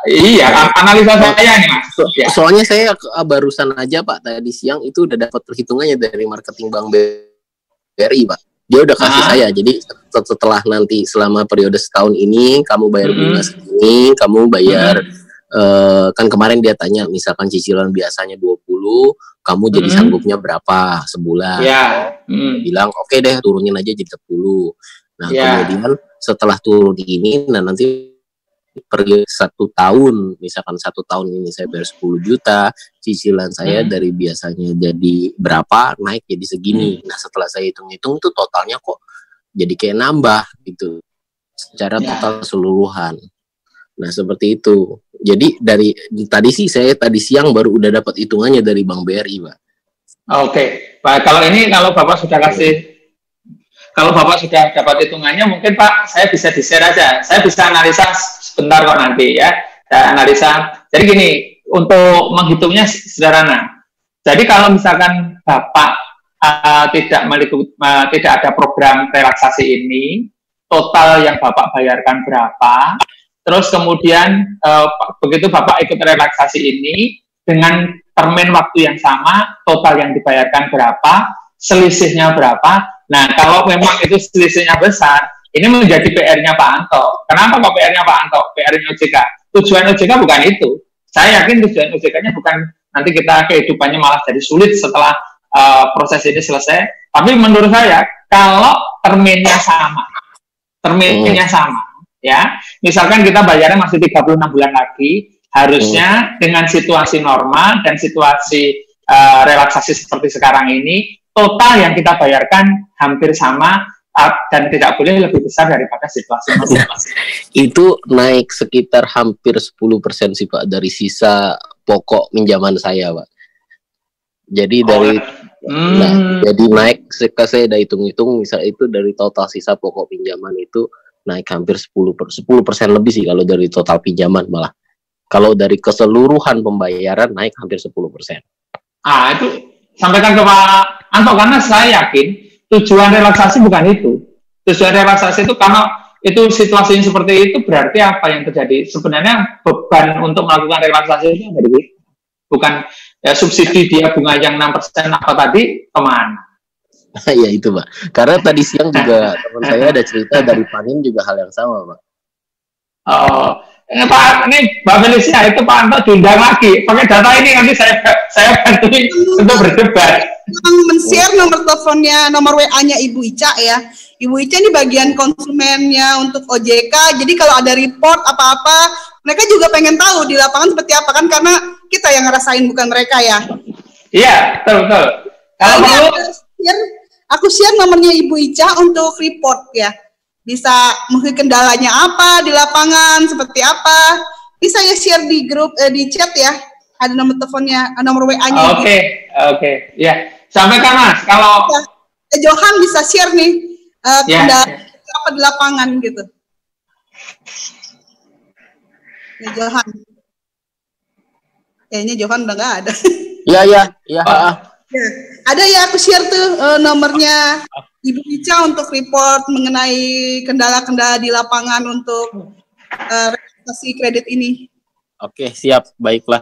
iya, analisa saya nih Mas. Soalnya saya barusan aja Pak, tadi siang itu udah dapat perhitungannya dari marketing Bank BRI Pak. Dia udah kasih saya, jadi setelah nanti selama periode setahun ini, kamu bayar bunga segini, kamu bayar, kan kemarin dia tanya, misalkan cicilan biasanya 20, kamu jadi sanggupnya berapa sebulan? Bilang, oke deh, turunin aja jadi 10. Nah, kemudian setelah turun ini, nah nanti periode 1 tahun, misalkan 1 tahun ini saya bayar 10 juta, cicilan saya dari biasanya jadi berapa, naik jadi segini. Nah, setelah saya hitung-hitung itu totalnya kok jadi kayak nambah gitu, secara total keseluruhan. Nah, seperti itu. Jadi dari tadi sih saya tadi siang baru udah dapat hitungannya dari Bank BRI, Pak. Oke, Pak. Kalau ini kalau Bapak sudah dapat hitungannya, mungkin Pak saya bisa di-share aja. Saya bisa analisa sebentar kok nanti ya. Saya analisa. Jadi gini, untuk menghitungnya sederhana. Jadi kalau misalkan Bapak tidak ada program relaksasi ini, total yang Bapak bayarkan berapa? Terus kemudian begitu Bapak ikut relaksasi ini dengan termin waktu yang sama, total yang dibayarkan berapa, selisihnya berapa. Nah, kalau memang itu selisihnya besar, ini menjadi PR-nya Pak Anto. Kenapa kok PR-nya Pak Anto? PR-nya OJK. Tujuan OJK bukan itu. Saya yakin tujuan OJK-nya bukan nanti kita kehidupannya malah jadi sulit setelah proses ini selesai. Tapi menurut saya, kalau terminnya sama, ya, misalkan kita bayarnya masih 36 bulan lagi, harusnya dengan situasi normal dan situasi relaksasi seperti sekarang ini, total yang kita bayarkan hampir sama dan tidak boleh lebih besar daripada situasi normal. Itu naik sekitar hampir 10% sih Pak dari sisa pokok pinjaman saya Pak. Jadi jadi naik, saya udah hitung-hitung, misal itu dari total sisa pokok pinjaman itu naik hampir 10% lebih sih kalau dari total pinjaman malah. Kalau dari keseluruhan pembayaran naik hampir 10%. Itu sampaikan ke Pak Anto, karena saya yakin tujuan relaksasi bukan itu. tujuan relaksasi itu karena itu situasinya seperti itu, berarti apa yang terjadi? Sebenarnya beban untuk melakukan relaksasi itu ada di kita. Bukan ya, subsidi dia bunga yang 6% apa tadi kemana? Ya itu Pak. Karena tadi siang juga teman saya ada cerita dari Panin juga hal yang sama Pak. Oh, Pak, ini Mbak Felicia itu Pak Anto diundang lagi. Pakai data ini nanti saya bantuin untuk berdebat. Men-share nomor teleponnya, nomor WA-nya Ibu Ica ya. Ibu Ica ini bagian konsumennya untuk OJK. Jadi kalau ada report apa-apa, mereka juga pengen tahu di lapangan seperti apa kan, karena kita yang ngerasain bukan mereka ya. Iya, betul. Kalau perlu aku share nomornya Ibu Ica untuk report ya. Bisa mungkin kendalanya apa di lapangan, seperti apa. Bisa ya share di grup, di chat ya. Ada nomor teleponnya, nomor WA-nya. Oke. Ya, sampaikan Mas. Kalau Johan bisa share nih kendala apa di lapangan gitu. Ya, Johan. Kayaknya Johan udah nggak ada. Iya. Ya, ada ya, aku share tuh nomornya Ibu Ica untuk report mengenai kendala-kendala di lapangan untuk relaksasi kredit ini. Oke, siap, baiklah.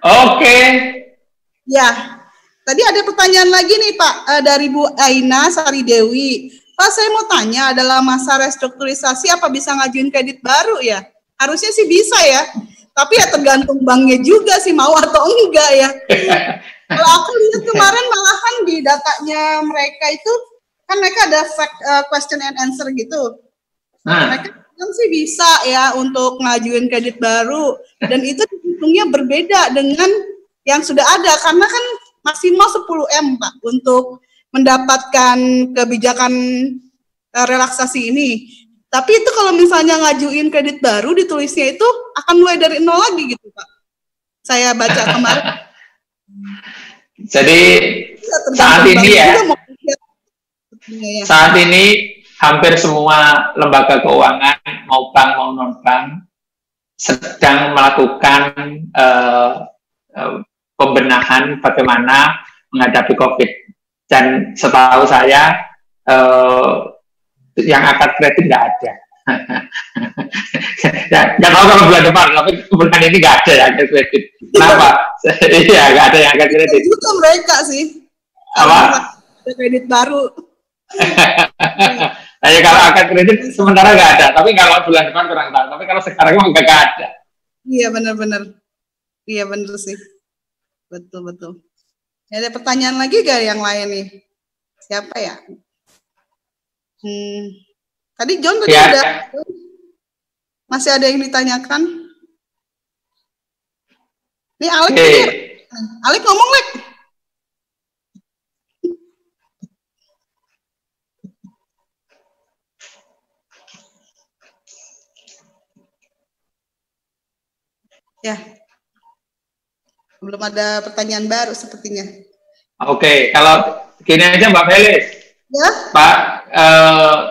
Oke. Ya, tadi ada pertanyaan lagi nih Pak dari Bu Aina Sari Dewi. Pak, saya mau tanya, adalah masa restrukturisasi apa bisa ngajuin kredit baru ya? Harusnya sih bisa ya, tapi ya tergantung banknya juga sih mau atau enggak ya. Kalau aku lihat kemarin malahan di datanya mereka itu, kan mereka ada question and answer gitu. Mereka bilang sih bisa ya untuk ngajuin kredit baru, dan itu hitungnya berbeda dengan yang sudah ada, karena kan maksimal 10M Pak untuk mendapatkan kebijakan relaksasi ini. Tapi itu kalau misalnya ngajuin kredit baru, ditulisnya itu akan mulai dari nol lagi gitu Pak. Saya baca kemarin. Jadi saat ini hampir semua lembaga keuangan, mau bank mau non bank, sedang melakukan pembenahan bagaimana menghadapi COVID. Dan setahu saya yang akad kredit nggak ada. Nggak tahu kalau bulan depan, tapi bulan ini nggak ada yang akad kredit. Kenapa? Iya, nggak ada yang akad kredit. Itu mereka sih. Apa? Kredit baru. Nah, kalau akad kredit sementara nggak ada, tapi kalau bulan depan kurang tahu. Tapi kalau sekarang memang nggak ada. Iya benar-benar. Iya benar sih. Betul. Ada pertanyaan lagi gak yang lain nih? Siapa ya? Tadi John tadi udah. Masih ada yang ditanyakan? Nih Alek. Alek ngomong Lek. Ya. Belum ada pertanyaan baru sepertinya. Oke, kalau gini aja Mbak Felis. Ya. Pak,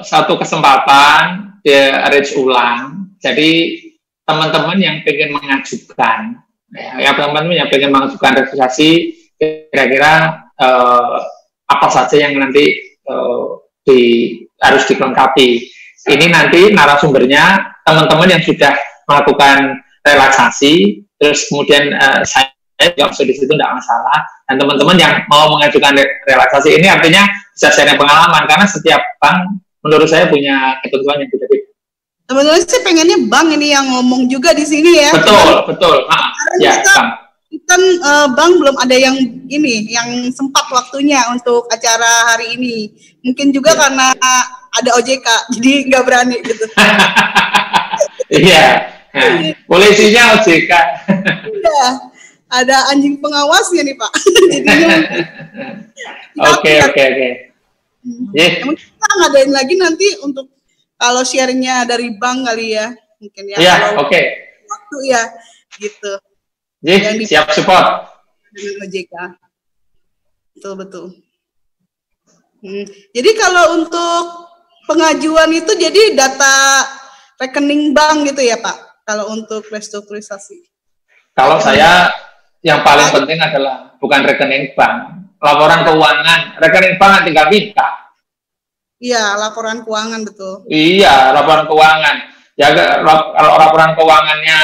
satu kesempatan dia arrange ulang. Jadi teman-teman yang pengen mengajukan, ya teman-teman yang pengen mengajukan registrasi, kira-kira apa saja yang nanti harus dilengkapi. Ini nanti narasumbernya teman-teman yang sudah melakukan relaksasi, terus kemudian saya juga di situ tidak masalah. Dan teman-teman yang mau mengajukan relaksasi ini artinya bisa share pengalaman, karena setiap bank menurut saya punya ketentuan yang beda-beda. Sebenarnya sih pengennya bank ini yang ngomong juga di sini ya. Betul. Ya, kan bank belum ada yang ini, yang sempat waktunya untuk acara hari ini. Mungkin juga karena ada OJK, jadi nggak berani gitu. Iya. Polisinya OJK. Iya. Ada anjing pengawasnya nih Pak. Oke. Mungkin kita ngadain lagi nanti untuk kalau sharingnya dari bank kali ya, mungkin ya. Iya, oke. Waktu ya, gitu. Siap support. Dengan OJK. Betul. Jadi kalau untuk pengajuan itu jadi data rekening bank gitu ya Pak, kalau untuk restrukturisasi. Kalau saya yang paling penting adalah bukan rekening bank, laporan keuangan. Rekening bank tinggal minta. Iya, laporan keuangan betul. Iya, laporan keuangan. Ya kalau laporan keuangannya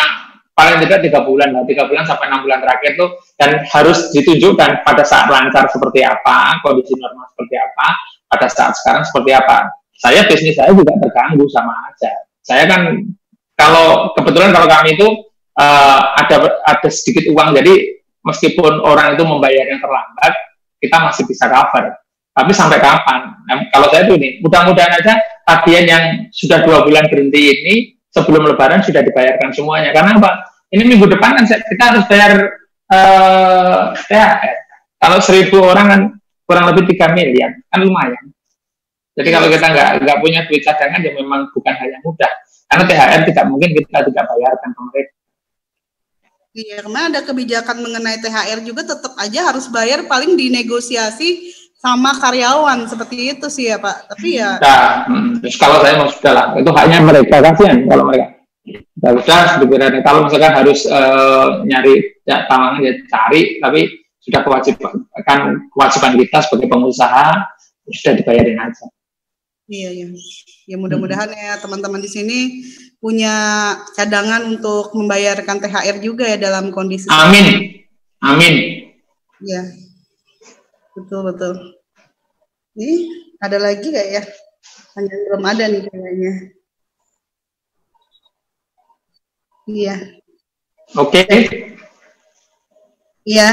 paling tidak 3 bulan lah, 3 bulan sampai 6 bulan terakhir tuh, dan harus ditunjukkan pada saat lancar seperti apa, kondisi normal seperti apa, pada saat sekarang seperti apa. Bisnis saya juga terganggu sama aja. Saya kan kebetulan kalau kami itu ada sedikit uang, jadi meskipun orang itu membayar yang terlambat, kita masih bisa cover. Tapi sampai kapan? Kalau saya tuh nih, mudah-mudahan aja tagihan yang sudah 2 bulan berhenti ini sebelum Lebaran sudah dibayarkan semuanya. Karena apa? Ini minggu depan kan kita harus bayar THR. Kalau 1.000 orang kan kurang lebih 3 miliar, kan lumayan. Jadi kalau kita nggak punya duit cadangan, ya memang bukan hal yang mudah. Karena THR tidak mungkin kita tidak bayarkan ke mereka. Iya, karena ada kebijakan mengenai THR juga tetap aja harus bayar, paling dinegosiasi sama karyawan seperti itu sih ya Pak. Tapi ya. Nah, terus kalau saya mau sudah lah, itu haknya mereka, kasihan kalau mereka. Sudah sebenarnya kalau misalkan harus nyari tambahan ya cari, tapi sudah kewajiban kita sebagai pengusaha sudah dibayarin aja. Iya. Ya mudah-mudahan ya teman-teman di sini punya cadangan untuk membayarkan THR juga ya dalam kondisi. Amin. Iya. Betul. Nih, ada lagi nggak ya? Hanya belum ada nih kayaknya. Iya. Oke. Iya.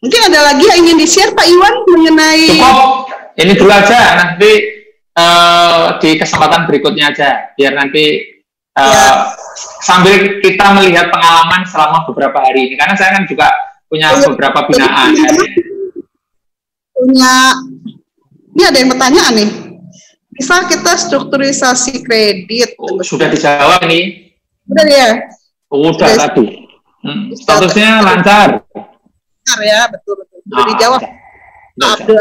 Mungkin ada lagi yang ingin di-share Pak Iwan mengenai. Cukup. Ini dulu aja, nanti di kesempatan berikutnya aja, biar nanti sambil kita melihat pengalaman selama beberapa hari ini, karena saya kan juga punya beberapa binaan. Ini ada yang bertanya nih, bisa kita strukturisasi kredit? Sudah dijawab nih. Udah ya? Udah tadi. Statusnya lancar. Lancar ya, betul. Sudah dijawab. Abdul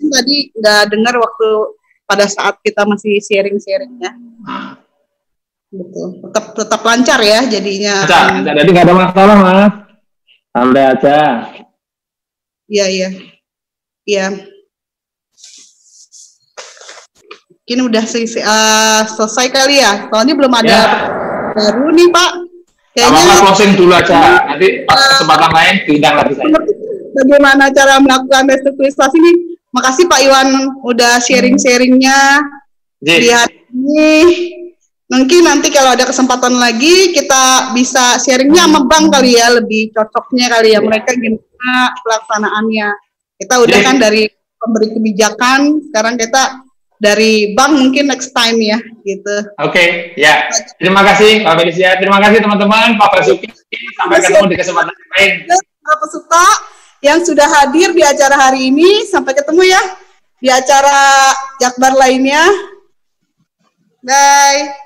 tadi nggak dengar waktu pada saat kita masih sharing-sharingnya. Betul. Tetap lancar ya jadinya. Lancar. Jadi nggak ada masalah Mas. Santai aja. Iya. Mungkin udah selesai kali ya. Soalnya belum ada baru nih Pak. Kayaknya closing dulu aja. Nanti kesempatan lain diundang lagi saya. Bagaimana cara melakukan restrukturisasi ini? Makasih Pak Iwan udah sharing-sharingnya di hari ini. Mungkin nanti kalau ada kesempatan lagi kita bisa sharingnya sama bank kali ya, lebih cocoknya kali ya mereka gimana pelaksanaannya. Kita udah kan dari pemberi kebijakan, sekarang kita dari bank mungkin next time ya gitu. Oke, ya. Terima kasih Pak Felicia, terima kasih teman-teman, Pak Basuki. Sampai ketemu di kesempatan lain. Pak Pesuka yang sudah hadir di acara hari ini, sampai ketemu ya di acara Jakbar lainnya. Bye.